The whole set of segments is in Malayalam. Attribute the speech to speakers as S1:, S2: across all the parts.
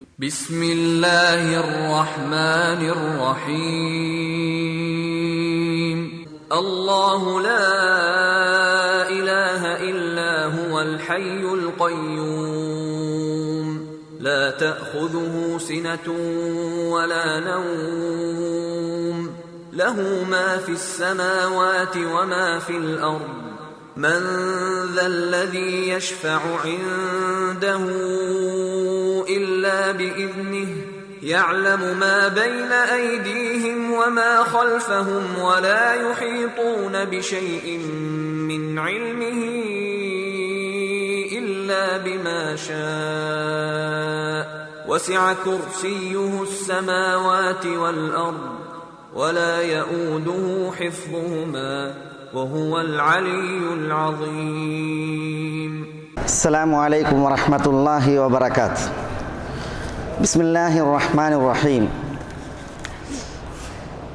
S1: بسم الله الرحمن الرحيم الله لا إله إلا هو الحي القيوم لا تأخذه سنة ولا نوم له ما في السماوات وما في الأرض من ذا الذي يشفع عنده إلا بإذنه يعلم ما بين أيديهم وما خلفهم ولا يحيطون بشيء من علمه إلا بما شاء وسع كرسيه السماوات والأرض ولا يؤوده حفظهما وهو العلي العظيم.
S2: السلام عليكم ورحمة الله وبركاته. بسم الله الرحمن الرحيم.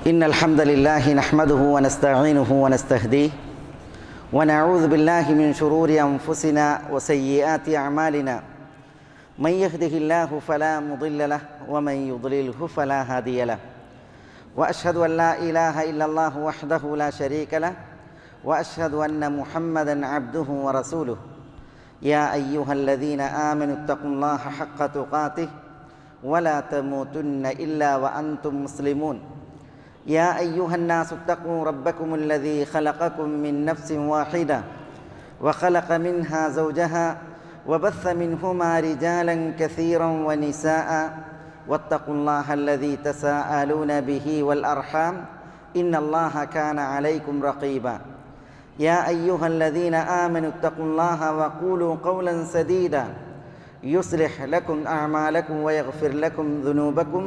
S2: إن الحمد لله نحمده ونستعينه ونستهديه ونعوذ بالله من شرور أنفسنا وسيئات أعمالنا من يهده الله فلا مضل له ومن يضلله فلا هادي له وأشهد أن لا إله إلا الله وحده لا شريك له وأشهد أن محمدًا عبده ورسوله يا أيها الذين آمنوا اتقوا الله حق تقاته ولا تموتن إلا وأنتم مسلمون يا أيها الناس اتقوا ربكم الذي خلقكم من نفس واحدة وخلق منها زوجها وبث منهما رجالا كثيرا ونساء واتقوا الله الذي تساءلون به والأرحام إن الله كان عليكم رقيبا يا أيها الذين آمنوا اتقوا الله وقولوا قولا سديدا يصلح لكم أعمالكم ويغفر لكم ذنوبكم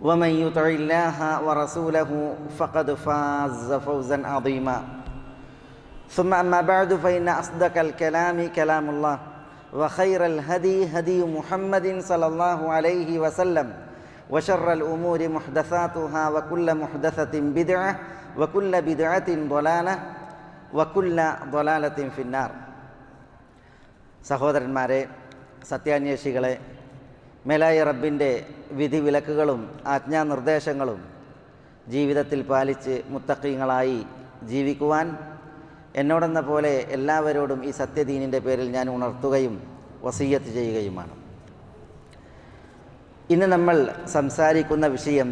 S2: ومن يطع الله ورسوله فقد فاز فوزا عظيما ثم أما بعد فإن أصدق الكلام كلام الله وخير الهدي هدي محمد صلى الله عليه وسلم وشر الأمور محدثاتها وكل محدثة بدعة وكل بدعة ضلالة وكل ضلالة في النار. സഹോദരന്മാരെ, സത്യാന്വേഷികളെ, മേലായ റബ്ബിൻ്റെ വിധിവിലക്കുകളും ആജ്ഞാനിർദ്ദേശങ്ങളും ജീവിതത്തിൽ പാലിച്ച് മുത്തഖീങ്ങളായി ജീവിക്കുവാൻ എന്നോടെന്ന പോലെ എല്ലാവരോടും ഈ സത്യദീനിൻ്റെ പേരിൽ ഞാൻ ഉണർത്തുകയും വസിയ്യത്ത് ചെയ്യുകയുമാണ്. ഇന്ന് നമ്മൾ സംസാരിക്കുന്ന വിഷയം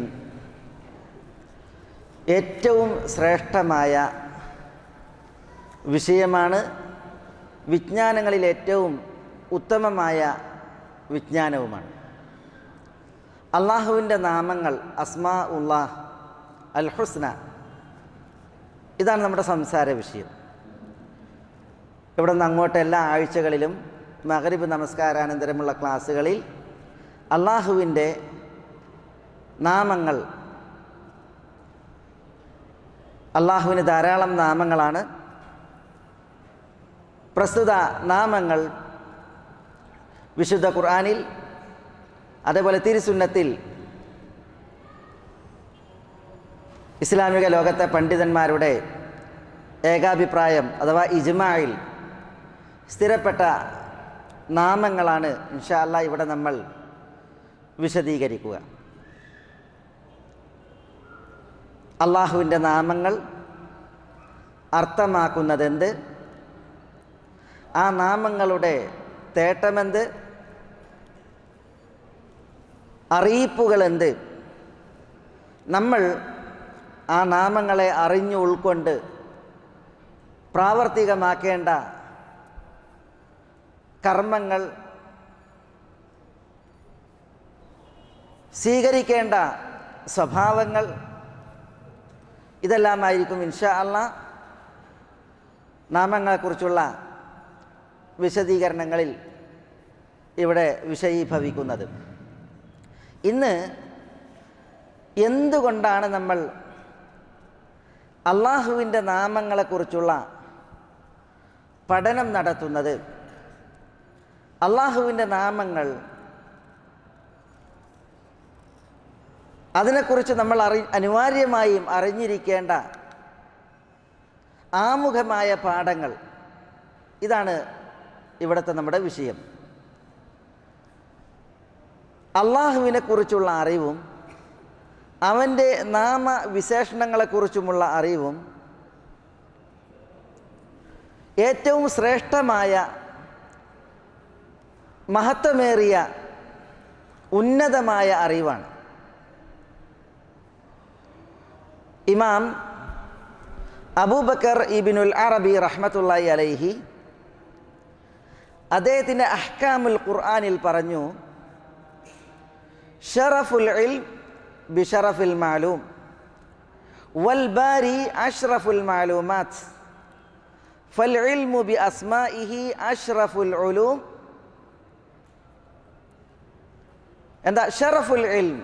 S2: ഏറ്റവും ശ്രേഷ്ഠമായ വിഷയമാണ്. വിജ്ഞാനങ്ങളിൽ ഏറ്റവും ഉത്തമമായ വിജ്ഞാനവുമാണ്. അള്ളാഹുവിൻ്റെ നാമങ്ങൾ അസ്മാ ഉല്ലാഹ് അൽ ഹുസ്ന, ഇതാണ് നമ്മുടെ സംസാര വിഷയം. ഇവിടെ നിന്ന് അങ്ങോട്ട് എല്ലാ ആഴ്ചകളിലും മഗ്രിബ് നമസ്കാരാനന്തരമുള്ള ക്ലാസ്സുകളിൽ അള്ളാഹുവിൻ്റെ നാമങ്ങൾ, അള്ളാഹുവിന് ധാരാളം നാമങ്ങളാണ്. പ്രസ്തുത നാമങ്ങൾ വിശുദ്ധ ഖുർആനിൽ അതേപോലെ തിരുസുന്നത്തിൽ ഇസ്ലാമിക ലോകത്തെ പണ്ഡിതന്മാരുടെ ഏകാഭിപ്രായം അഥവാ ഇജ്മായിൽ സ്ഥിരപ്പെട്ട നാമങ്ങളാണ് ഇൻഷാ അല്ലാഹ് ഇവിടെ നമ്മൾ വിശദീകരിക്കുക. അള്ളാഹുവിൻ്റെ നാമങ്ങൾ അർത്ഥമാക്കുന്നതെന്ത്, ആ നാമങ്ങളുടെ തേട്ടമെന്ത്, അറിയിപ്പുകളെന്ത്, നമ്മൾ ആ നാമങ്ങളെ അറിഞ്ഞു ഉൾക്കൊണ്ട് പ്രാവർത്തികമാക്കേണ്ട കർമ്മങ്ങൾ, സ്വീകരിക്കേണ്ട സ്വഭാവങ്ങൾ, ഇതെല്ലാമായിരിക്കും ഇൻഷാ അല്ലാഹ് നാമങ്ങളെക്കുറിച്ചുള്ള വിശദീകരണങ്ങളിൽ ഇവിടെ വിഷയീഭവിക്കുന്നത്. ഇന്ന് എന്തുകൊണ്ടാണ് നമ്മൾ അള്ളാഹുവിൻ്റെ നാമങ്ങളെക്കുറിച്ചുള്ള പഠനം നടത്തുന്നത്? അള്ളാഹുവിൻ്റെ നാമങ്ങൾ, അതിനെക്കുറിച്ച് നമ്മൾ അനിവാര്യമായും അറിഞ്ഞിരിക്കേണ്ട ആമുഖമായ പാഠങ്ങൾ, ഇതാണ് ഇവിടുത്തെ നമ്മുടെ വിഷയം. അള്ളാഹുവിനെ കുറിച്ചുള്ള അറിവും അവൻ്റെ നാമവിശേഷണങ്ങളെക്കുറിച്ചുമുള്ള അറിവും ഏറ്റവും ശ്രേഷ്ഠമായ മഹത്വമേറിയ ഉന്നതമായ അറിവാണ്. ഇമാം അബൂബക്കർ ഇബ്നുൽ അറബി റഹ്മത്തുള്ളാഹി അലൈഹി അദ്ദേഹത്തിൻ്റെ അഹ്കാമുൽ ഖുർആനിൽ പറഞ്ഞു, ഷറഫുൽ ഇൽം ബിഷറഫിൽ മാലൂം വൽ ബാരി അഷ്റഫുൽ മാലൂമാത്ത് ഫൽ ഇൽമു ബി അസ്മാഇഹി അഷ്റഫുൽ ഉലൂം. എന്താ ഷറഫുൽ ഇൽം?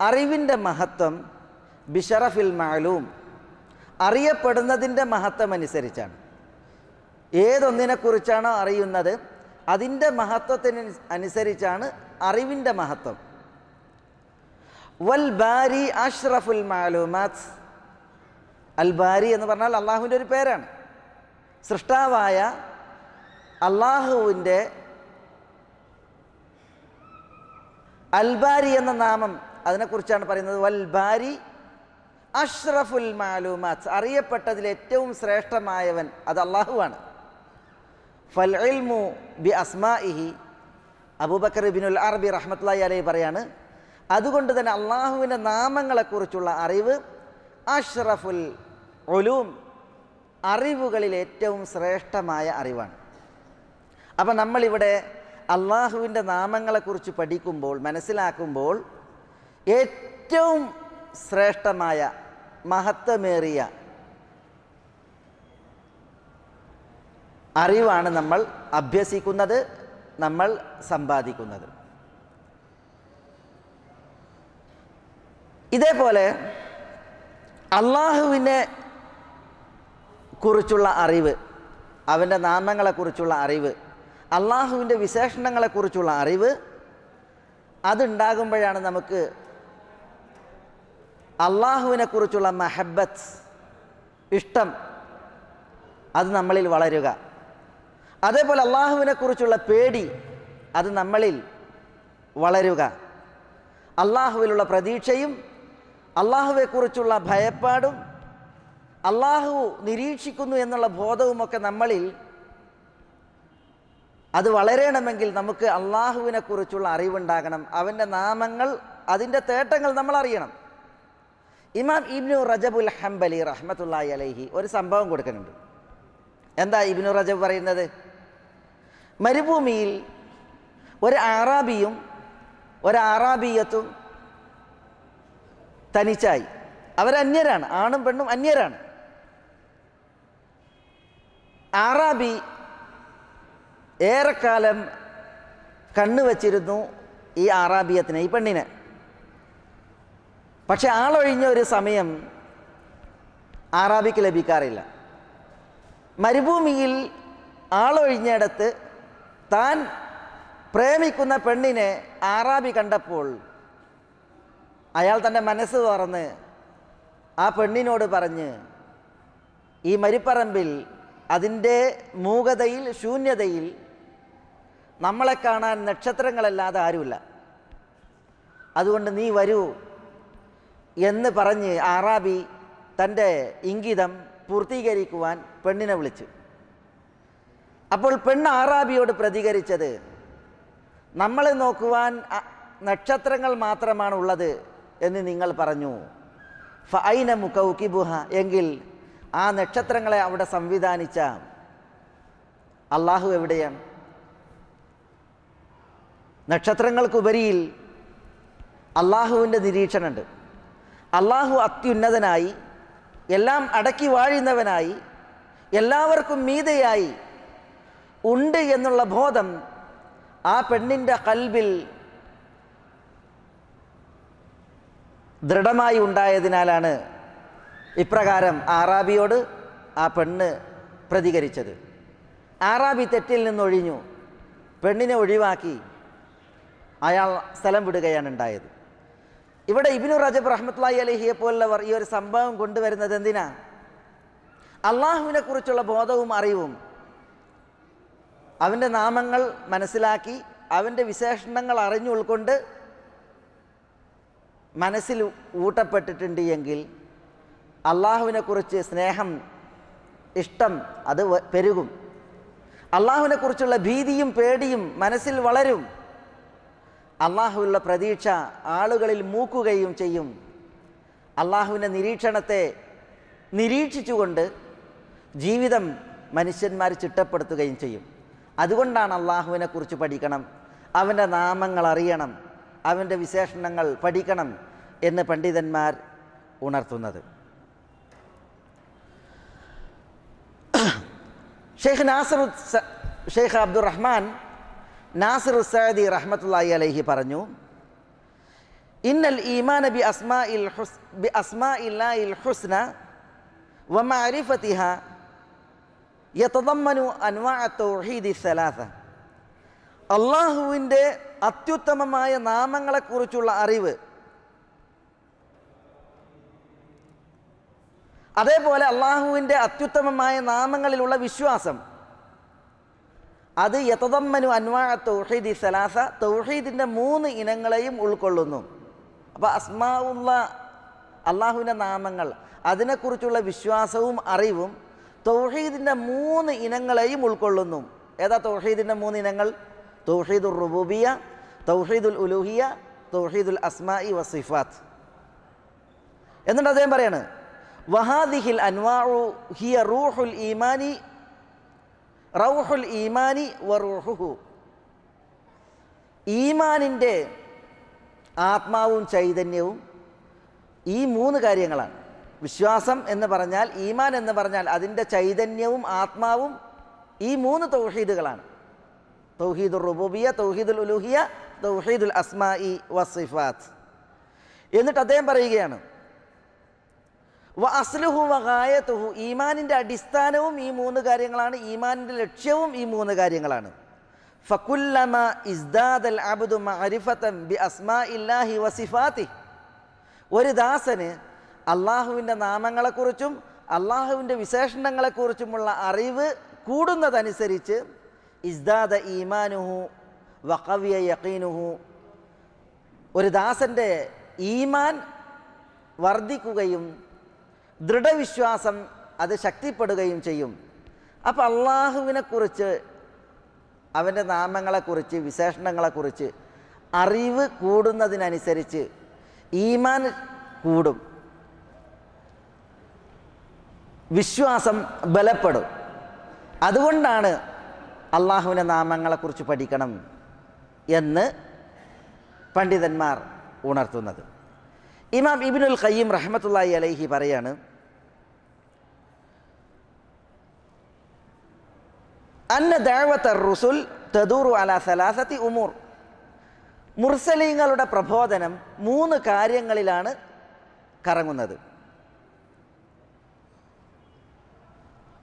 S2: അറിവിൻ്റെ മഹത്വം ബിഷറഫിൽ മാലൂം, അറിയപ്പെടുന്നതിൻ്റെ മഹത്വം അനുസരിച്ചാണ്. ഏതൊന്നിനെക്കുറിച്ചാണോ അറിയുന്നത് അതിൻ്റെ മഹത്വത്തിന് അനുസരിച്ചാണ് അറിവിൻ്റെ മഹത്വം. വൽ ബാരി അഷ്റഫുൽ മാലൂമാത്ത്. അൽ ബാരി എന്ന് പറഞ്ഞാൽ അള്ളാഹുവിൻ്റെ ഒരു പേരാണ്. സൃഷ്ടാവായ അള്ളാഹുവിൻ്റെ അൽബാരി എന്ന നാമം അതിനെക്കുറിച്ചാണ് പറയുന്നത്. വൽ ബാരി അഷ്റഫുൽ മാലൂമാത്ത്, അറിയപ്പെട്ടതിൽ ഏറ്റവും ശ്രേഷ്ഠമായവൻ അത് അള്ളാഹുവാണ്. ഫൽ ഇൽമു ബി അസ്മാഇഹി, അബൂബക്കർ ഇബ്നുൽ അറബി റഹ്മത്തുള്ളാഹി അലൈഹി പറയാണ്, അതുകൊണ്ട് തന്നെ അള്ളാഹുവിൻ്റെ നാമങ്ങളെക്കുറിച്ചുള്ള അറിവ് അഷ്റഫുൽ ഉലൂം, അറിവുകളിൽ ഏറ്റവും ശ്രേഷ്ഠമായ അറിവാണ്. അപ്പം നമ്മളിവിടെ അള്ളാഹുവിൻ്റെ നാമങ്ങളെക്കുറിച്ച് പഠിക്കുമ്പോൾ മനസ്സിലാക്കുമ്പോൾ ഏറ്റവും ശ്രേഷ്ഠമായ മഹത്വമേറിയ അറിവാണ് നമ്മൾ അഭ്യസിക്കുന്നത്, നമ്മൾ സമ്പാദിക്കുന്നത്. ഇതേപോലെ അള്ളാഹുവിനെ കുറിച്ചുള്ള അറിവ്, അവൻ്റെ നാമങ്ങളെക്കുറിച്ചുള്ള അറിവ്, അള്ളാഹുവിൻ്റെ വിശേഷണങ്ങളെക്കുറിച്ചുള്ള അറിവ്, അതുണ്ടാകുമ്പോഴാണ് നമുക്ക് അള്ളാഹുവിനെക്കുറിച്ചുള്ള മഹബത്ത്, ഇഷ്ടം, അത് നമ്മളിൽ വളരുക. അതേപോലെ അള്ളാഹുവിനെക്കുറിച്ചുള്ള പേടി, അത് നമ്മളിൽ വളരുക. അള്ളാഹുവിലുള്ള പ്രതീക്ഷയും അള്ളാഹുവെക്കുറിച്ചുള്ള ഭയപ്പാടും അള്ളാഹു നിരീക്ഷിക്കുന്നു എന്നുള്ള ബോധവുമൊക്കെ നമ്മളിൽ അത് വളരണമെങ്കിൽ നമുക്ക് അള്ളാഹുവിനെക്കുറിച്ചുള്ള അറിവുണ്ടാകണം. അവൻ്റെ നാമങ്ങൾ, അതിൻ്റെ തേട്ടങ്ങൾ നമ്മൾ അറിയണം. ഇമാം ഇബ്നു റജബുൽ ഹംബലി റഹ്മത്തുള്ളാഹി അലൈഹി ഒരു സംഭവം കൊടുക്കുന്നുണ്ട്. എന്താ ഇബ്നു റജബ് പറയുന്നത്? മരുഭൂമിയിൽ ഒരു ആറാബിയും ഒരു ആറാബിയത്തും തനിച്ചായി. അവരന്യരാണ്, ആണും പെണ്ണും അന്യരാണ്. ആറാബി ഏറെക്കാലം കണ്ണുവച്ചിരുന്നു ഈ ആറാബിയത്തിനെ, ഈ പെണ്ണിനെ. പക്ഷെ ആളൊഴിഞ്ഞ ഒരു സമയം ആറാബിക്ക് ലഭിക്കാറില്ല. മരുഭൂമിയിൽ ആളൊഴിഞ്ഞിടത്ത് താൻ പ്രേമിക്കുന്ന പെണ്ണിനെ ആറാബി കണ്ടപ്പോൾ അയാൾ തൻ്റെ മനസ്സ് തുറന്ന് ആ പെണ്ണിനോട് പറഞ്ഞ്, ഈ മരുപ്പറമ്പിൽ അതിൻ്റെ മൂകതയിൽ, ശൂന്യതയിൽ നമ്മളെ കാണാൻ നക്ഷത്രങ്ങളല്ലാതെ ആരുമില്ല, അതുകൊണ്ട് നീ വരൂ എന്ന് പറഞ്ഞ് ആറാബി തൻ്റെ ഇംഗിതം പൂർത്തീകരിക്കുവാൻ പെണ്ണിനെ വിളിച്ചു. അപ്പോൾ പെണ്ണ് ആറാബിയോട് പ്രതികരിച്ചത്, നമ്മളെ നോക്കുവാൻ നക്ഷത്രങ്ങൾ മാത്രമാണ് ഉള്ളത് എന്ന് നിങ്ങൾ പറഞ്ഞു. ഫഅൈന മുകൗകിബുഹ, എങ്കിൽ ആ നക്ഷത്രങ്ങളെ അവിടെ സംവിധാനിച്ച അള്ളാഹു എവിടെയാണ്? നക്ഷത്രങ്ങൾക്കുപരിയിൽ അള്ളാഹുവിൻ്റെ നിരീക്ഷണമുണ്ട്. അള്ളാഹു അത്യുന്നതനായി, എല്ലാം അടക്കി വാഴുന്നവനായി, എല്ലാവർക്കും മീതെയായി ഉണ്ട് എന്നുള്ള ബോധം ആ പെണ്ണിൻ്റെ കൽബിൽ ദൃഢമായി ഉണ്ടായതിനാലാണ് ഇപ്രകാരം ആറാബിയോട് ആ പെണ്ണ് പ്രതികരിച്ചത്. ആറാബി തെറ്റിൽ നിന്നൊഴിഞ്ഞു, പെണ്ണിനെ ഒഴിവാക്കി അയാൾ സ്ഥലം വിടുകയാണ് ഉണ്ടായത്. ഇവിടെ ഇബ്നു റജബ് റഹ്മത്തുള്ളാഹി അലൈഹിയെ പോലുള്ളവർ ഈ ഒരു സംഭവം കൊണ്ടുവരുന്നത് എന്തിനാ? അള്ളാഹുവിനെ കുറിച്ചുള്ള ബോധവും അറിവും, അവൻ്റെ നാമങ്ങൾ മനസ്സിലാക്കി അവൻ്റെ വിശേഷണങ്ങൾ അറിഞ്ഞു ഉൾക്കൊണ്ട് മനസ്സിൽ ഊട്ടപ്പെട്ടിട്ടുണ്ട് എങ്കിൽ അള്ളാഹുവിനെക്കുറിച്ച് സ്നേഹം, ഇഷ്ടം അത് പെരുകും. അള്ളാഹുവിനെക്കുറിച്ചുള്ള ഭീതിയും പേടിയും മനസ്സിൽ വളരും. അള്ളാഹുവിലുള്ള പ്രതീക്ഷ ആളുകളിൽ മൂക്കുകയും ചെയ്യും. അള്ളാഹുവിൻ്റെ നിരീക്ഷണത്തെ നിരീക്ഷിച്ചുകൊണ്ട് ജീവിതം മനുഷ്യന്മാർ ചിട്ടപ്പെടുത്തുകയും ചെയ്യും. അതുകൊണ്ടാണ് അള്ളാഹുവിനെക്കുറിച്ച് പഠിക്കണം, അവൻ്റെ നാമങ്ങൾ അറിയണം, അവൻ്റെ വിശേഷണങ്ങൾ പഠിക്കണം എന്ന് പണ്ഡിതന്മാർ ഉണർത്തുന്നത്. ഷെയ്ഖ് അബ്ദുറഹ്മാൻ നാസിർ സഅദി റഹ്മത്തുള്ളാഹി അലൈഹി പറഞ്ഞു, ഇന്നൽ ഈമാന ബി അസ്മാഇല്ലാഹിൽ ഹുസ്ന വ മഅരിഫതിഹാ യതദമ്മനു അൻവാഅ തൗഹീദി സലാസ. അള്ളാഹുവിൻ്റെ അത്യുത്തമമായ നാമങ്ങളെക്കുറിച്ചുള്ള അറിവ്, അതേപോലെ അള്ളാഹുവിൻ്റെ അത്യുത്തമമായ നാമങ്ങളിലുള്ള വിശ്വാസം, അത് യതദമ്മനു അൻവാഅ തൗഹീദി സലാസ, തൗഹീദിൻ്റെ 3 ഇനങ്ങളെയും ഉൾക്കൊള്ളുന്നു. അപ്പോൾ അസ്മാഉള്ള അള്ളാഹുവിൻ്റെ നാമങ്ങൾ, അതിനെക്കുറിച്ചുള്ള വിശ്വാസവും അറിവും തൗഹീദിൻ്റെ 3 ഇനങ്ങളെയും ഉൾക്കൊള്ളുന്നു. ഏതാ തൗഹീദിൻ്റെ 3 ഇനങ്ങൾ? തൗഹീദുർ റുബൂബിയ്യ, തൗഹീദുൽ ഉലൂഹിയ്യ, തൗഹീദുൽ അസ്മാഇ വസിഫാത്ത്. എന്നിട്ട് അദ്ദേഹം പറയാണ്, വഹാദിഹിൽ അൻവാഉ ഹിയ റൂഹുൽ ഈമാനി റൗഹുൽ ഈമാനി വറൂഹുഹു. ഈമാനിൻ്റെ ആത്മാവും ചൈതന്യവും ഈ 3 കാര്യങ്ങളാണ്. വിശ്വാസം എന്ന് പറഞ്ഞാൽ, ഈമാൻ എന്ന് പറഞ്ഞാൽ അതിൻ്റെ ചൈതന്യവും ആത്മാവും ഈ 3 തൗഹീദുകളാണ്. തൗഹീദുർ റുബൂബിയ്യ, തൗഹീദുൽ ഉലൂഹിയ്യ, തൗഹീദുൽ അസ്മാഇ വസിഫാത്ത്. എന്നിട്ട് അദ്ദേഹം പറയുകയാണ്, വ അസ്ലുഹു വ ഗായതുഹു, ഈമാനിൻ്റെ അടിസ്ഥാനവും ഈ 3 കാര്യങ്ങളാണ്, ഈമാനിൻ്റെ ലക്ഷ്യവും ഈ 3 കാര്യങ്ങളാണ്. ഫകുല്ലമ ഇസ്ദാദൽ അബ്ദു മഅരിഫതൻ ബി അസ്മാഇല്ലാഹി വസിഫാതിഹി, ഒരു ദാസന് അള്ളാഹുവിൻ്റെ നാമങ്ങളെക്കുറിച്ചും അള്ളാഹുവിൻ്റെ വിശേഷണങ്ങളെക്കുറിച്ചുമുള്ള അറിവ് കൂടുന്നതനുസരിച്ച് ഇസ്ദാദ ഈമാനുഹു വഖവിയ യഖീനുഹു, ഒരു ദാസൻ്റെ ഈമാൻ വർദ്ധിക്കുകയും ദൃഢവിശ്വാസം അത് ശക്തിപ്പെടുകയും ചെയ്യും. അപ്പോൾ അള്ളാഹുവിനെക്കുറിച്ച്, അവൻ്റെ നാമങ്ങളെക്കുറിച്ച്, വിശേഷണങ്ങളെക്കുറിച്ച് അറിവ് കൂടുന്നതിനനുസരിച്ച് ഈമാൻ കൂടും, വിശ്വാസം ബലപ്പെടും. അതുകൊണ്ടാണ് അള്ളാഹുവിൻ്റെ നാമങ്ങളെക്കുറിച്ച് പഠിക്കണം എന്ന് പണ്ഡിതന്മാർ ഉണർത്തുന്നത്. ഇമാം ഇബ്നുൽ ഖയ്യിം റഹ്മത്തുള്ളാഹി അലൈഹി പറയാണ്, അന്ന ദഅവത്തർ റുസുൽ തദൂറു അലാ സലാസത്തി ഉമൂർ, മുർസലീങ്ങളുടെ പ്രബോധനം 3 കാര്യങ്ങളിലാണ് കറങ്ങുന്നത്.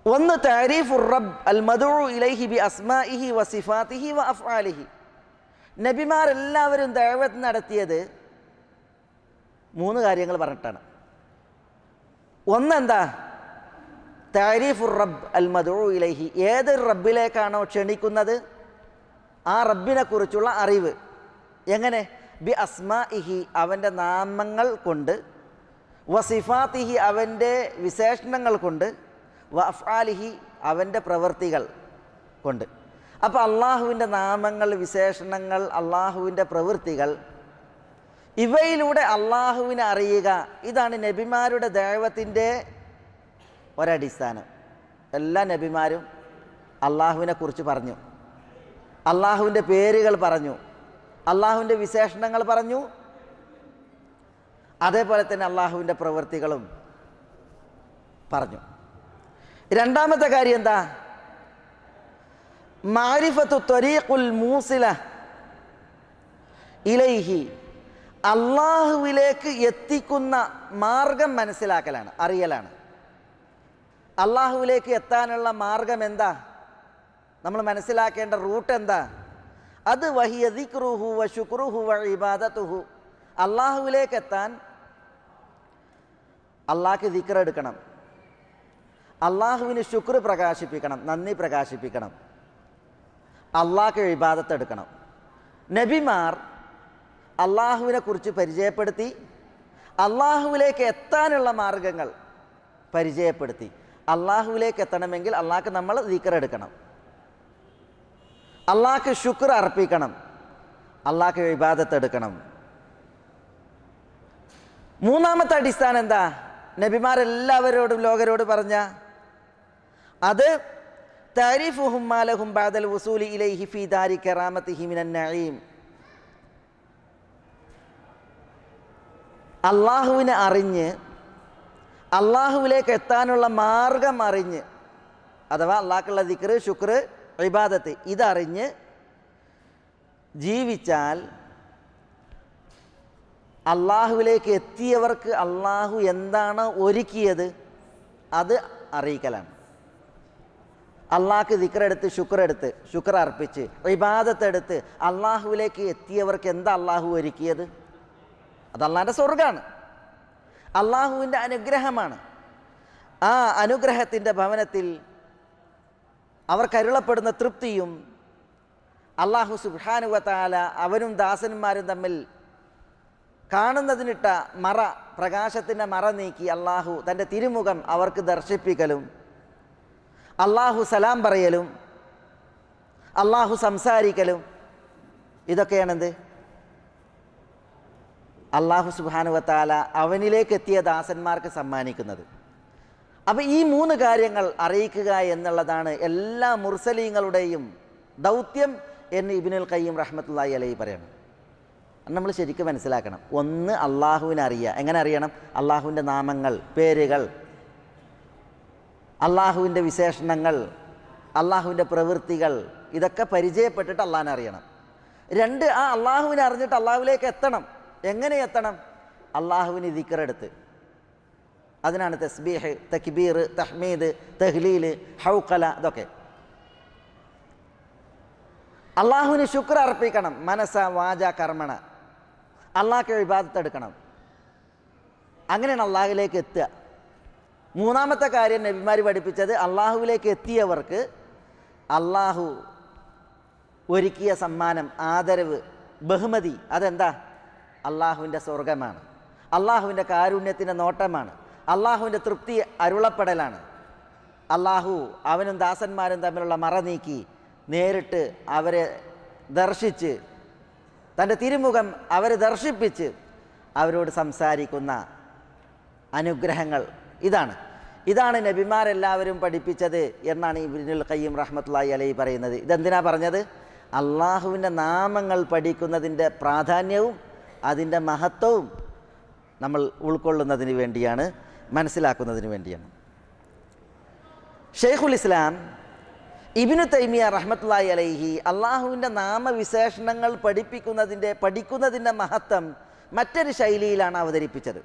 S2: ഒന്ന് തഅരീഫുർ റബ്ബ് അൽ മദ്ഊ ഇലൈഹി ബി അസ്മാഇഹി വ സിഫാതിഹി വ അഫ്ആലിഹി. നബിമാരെല്ലാവരും ദഅവത്ത് നടത്തിയത് 3 കാര്യങ്ങൾ പറഞ്ഞിട്ടാണ്. ഒന്നെന്താ? തഅരീഫുർ റബ്ബ് അൽ മദ്ഊ ഇലൈഹി, ഏത് റബ്ബിലേക്കാണോ ക്ഷണിക്കുന്നത് ആ റബ്ബിനെ കുറിച്ചുള്ള അറിവ്. എങ്ങനെ? ബി അസ്മാഇഹി, അവൻ്റെ നാമങ്ങൾ കൊണ്ട്, വ സിഫാതിഹി, അവൻ്റെ വിശേഷണങ്ങൾ കൊണ്ട്, വ അഫ്ആലിഹി, അവൻ്റെ പ്രവൃത്തികൾ കൊണ്ട്. അപ്പോൾ അള്ളാഹുവിൻ്റെ നാമങ്ങൾ, വിശേഷണങ്ങൾ, അള്ളാഹുവിൻ്റെ പ്രവൃത്തികൾ, ഇവയിലൂടെ അള്ളാഹുവിനെ അറിയുക, ഇതാണ് നബിമാരുടെ ദഅവത്തിൻ്റെ ഒരടിസ്ഥാനം. എല്ലാ നബിമാരും അള്ളാഹുവിനെ കുറിച്ച് പറഞ്ഞു, അള്ളാഹുവിൻ്റെ പേരുകൾ പറഞ്ഞു, അള്ളാഹുവിൻ്റെ വിശേഷണങ്ങൾ പറഞ്ഞു, അതേപോലെ തന്നെ അള്ളാഹുവിൻ്റെ പ്രവൃത്തികളും പറഞ്ഞു. രണ്ടാമത്തെ കാര്യം എന്താ? മാരിഫത്തു ത്വരീഖുൽ മൂസില ഇലൈഹി, അള്ളാഹുവിലേക്ക് എത്തിക്കുന്ന മാർഗം മനസ്സിലാക്കലാണ്, അറിയലാണ്. അള്ളാഹുവിലേക്ക് എത്താനുള്ള മാർഗം എന്താ? നമ്മൾ മനസ്സിലാക്കേണ്ട റൂട്ട് എന്താ? അത് വഹിയ ദിക്റുഹു വ ശുക്റുഹു വ ഇബാദത്തുഹു. അള്ളാഹുവിലേക്ക് എത്താൻ അള്ളാഹ്ക്ക് ദിക്ർ എടുക്കണം, അള്ളാഹുവിന് ശുക്ർ പ്രകാശിപ്പിക്കണം, നന്ദി പ്രകാശിപ്പിക്കണം, അള്ളാഹ്ക്ക് ഇബാദത്ത് എടുക്കണം. നബിമാർ അള്ളാഹുവിനെ കുറിച്ച് പരിചയപ്പെടുത്തി, അള്ളാഹുവിലേക്ക് എത്താനുള്ള മാർഗങ്ങൾ പരിചയപ്പെടുത്തി. അള്ളാഹുവിലേക്ക് എത്തണമെങ്കിൽ അള്ളാഹ്ക്ക് നമ്മൾ ദിക്റെടുക്കണം, അള്ളാഹ്ക്ക് ശുക്ർ അർപ്പിക്കണം, അള്ളാഹ്ക്ക് ഇബാദത്ത് എടുക്കണം. മൂന്നാമത്തെ അടിസ്ഥാനം എന്താ? നബിമാരെല്ലാവരോടും ലോകരോട് പറഞ്ഞ അത് താരിഫുഹും മാലഹും ബഅദൽ വുസൂലി ഇലൈഹി ഫീ ദാരി കറാമത്തിഹി മിനൻ നഈം. അള്ളാഹുവിനെ അറിഞ്ഞ് അള്ളാഹുവിലേക്ക് എത്താനുള്ള മാർഗം അറിഞ്ഞ്, അഥവാ അള്ളാഹ്ക്കുള്ള ദിക്ർ, ശുക്ർ, ഇബാദത്ത് ഇതറിഞ്ഞ് ജീവിച്ചാൽ അള്ളാഹുവിലേക്ക് എത്തിയവർക്ക് അള്ളാഹു എന്താണ് ഒരുക്കിയത് അത് അറിയിക്കലാണ്. അള്ളാഹ്ക്ക് ദിക്റെടുത്ത് ശുക്ർ അർപ്പിച്ച് ഇബാദത്തെടുത്ത് അള്ളാഹുവിലേക്ക് എത്തിയവർക്ക് എന്താ അള്ളാഹു ഒരുക്കിയത്? അത് അള്ളാഹിൻ്റെ സ്വർഗ്ഗമാണ്, അള്ളാഹുവിൻ്റെ അനുഗ്രഹമാണ്. ആ അനുഗ്രഹത്തിൻ്റെ ഭവനത്തിൽ അവർക്കരുളപ്പെടുന്ന തൃപ്തിയും അള്ളാഹു സുബ്ഹാനഹു വ തആല അവനും ദാസന്മാരും തമ്മിൽ കാണുന്നതിനിട്ട മറ, പ്രകാശത്തിൻ്റെ മറ നീക്കി അള്ളാഹു തൻ്റെ തിരുമുഖം അവർക്ക് ദർശിപ്പിക്കലും, അള്ളാഹു സലാം പറയലും, അള്ളാഹു സംസാരിക്കലും, ഇതൊക്കെയാണെന്ത്? അള്ളാഹു സുബ്ഹാനഹു വ തആല അവനിലേക്ക് എത്തിയ ദാസന്മാർക്ക് സമ്മാനിക്കുന്നത്. അപ്പോൾ ഈ 3 കാര്യങ്ങൾ അറിയിക്കുക എന്നുള്ളതാണ് എല്ലാ മുർസലീങ്ങളുടെയും ദൗത്യം എന്ന് ഇബ്നുൽ ഖയ്യിം റഹ്മത്തുള്ളാഹി അലൈഹി പറയണം. നമ്മൾ ശരിക്കും മനസ്സിലാക്കണം. ഒന്ന്, അള്ളാഹുവിനെ അറിയുക. എങ്ങനെ അറിയണം? അള്ളാഹുവിൻ്റെ നാമങ്ങൾ, പേരുകൾ, അള്ളാഹുവിൻ്റെ വിശേഷണങ്ങൾ, അള്ളാഹുവിൻ്റെ പ്രവൃത്തികൾ, ഇതൊക്കെ പരിചയപ്പെട്ടിട്ട് അള്ളാഹിനെ അറിയണം. 2, ആ അള്ളാഹുവിനെ അറിഞ്ഞിട്ട് അള്ളാഹുവിലേക്ക് എത്തണം. എങ്ങനെ എത്തണം? അള്ളാഹുവിന് ദിക്റെടുത്ത്. അതിനാണ് തസ്ബീഹ്, തക്ബീർ, തഹ്മീദ്, തഹ്ലീൽ, ഹൗഖല, ഇതൊക്കെ. അള്ളാഹുവിന് ശുക്ർ അർപ്പിക്കണം, മനസ്സ വാച കർമ്മണ. അള്ളാഹ്ക്ക് ഇബാദത്ത് എടുക്കണം. അങ്ങനെയാണ് അള്ളാഹുവിലേക്ക് എത്തുക. 3ാമത്തെ കാര്യം നബിമാർ പഠിപ്പിച്ചത് അള്ളാഹുവിലേക്ക് എത്തിയവർക്ക് അള്ളാഹു ഒരുക്കിയ സമ്മാനം, ആദരവ്, ബഹുമതി, അതെന്താ? അള്ളാഹുവിൻ്റെ സ്വർഗമാണ്, അള്ളാഹുവിൻ്റെ കാരുണ്യത്തിൻ്റെ നോട്ടമാണ്, അള്ളാഹുവിൻ്റെ തൃപ്തി അരുളപ്പെടലാണ്. അള്ളാഹു അവനും ദാസന്മാരും തമ്മിലുള്ള മറ നീക്കി നേരിട്ട് അവരെ ദർശിച്ച് തൻ്റെ തിരുമുഖം അവരെ ദർശിപ്പിച്ച് അവരോട് സംസാരിക്കുന്ന അനുഗ്രഹങ്ങൾ. ഇതാണ് നബിമാരെല്ലാവരും പഠിപ്പിച്ചത് എന്നാണ് ഇബ്നുൽ ഖയ്യിം റഹ്മത്തുള്ളാഹി അലൈഹി പറയുന്നത്. ഇതെന്തിനാ പറഞ്ഞത്? അള്ളാഹുവിൻ്റെ നാമങ്ങൾ പഠിക്കുന്നതിൻ്റെ പ്രാധാന്യവും അതിൻ്റെ മഹത്വവും നമ്മൾ ഉൾക്കൊള്ളുന്നതിന് വേണ്ടിയാണ്, മനസ്സിലാക്കുന്നതിന് വേണ്ടിയാണ്. ഷെയ്ഖുൽ ഇസ്ലാം ഇബ്നു തൈമിയ റഹ്മത്തുള്ളാഹി അലൈഹി അള്ളാഹുവിൻ്റെ നാമവിശേഷണങ്ങൾ പഠിക്കുന്നതിൻ്റെ മഹത്വം മറ്റൊരു ശൈലിയിലാണ് അവതരിപ്പിച്ചത്.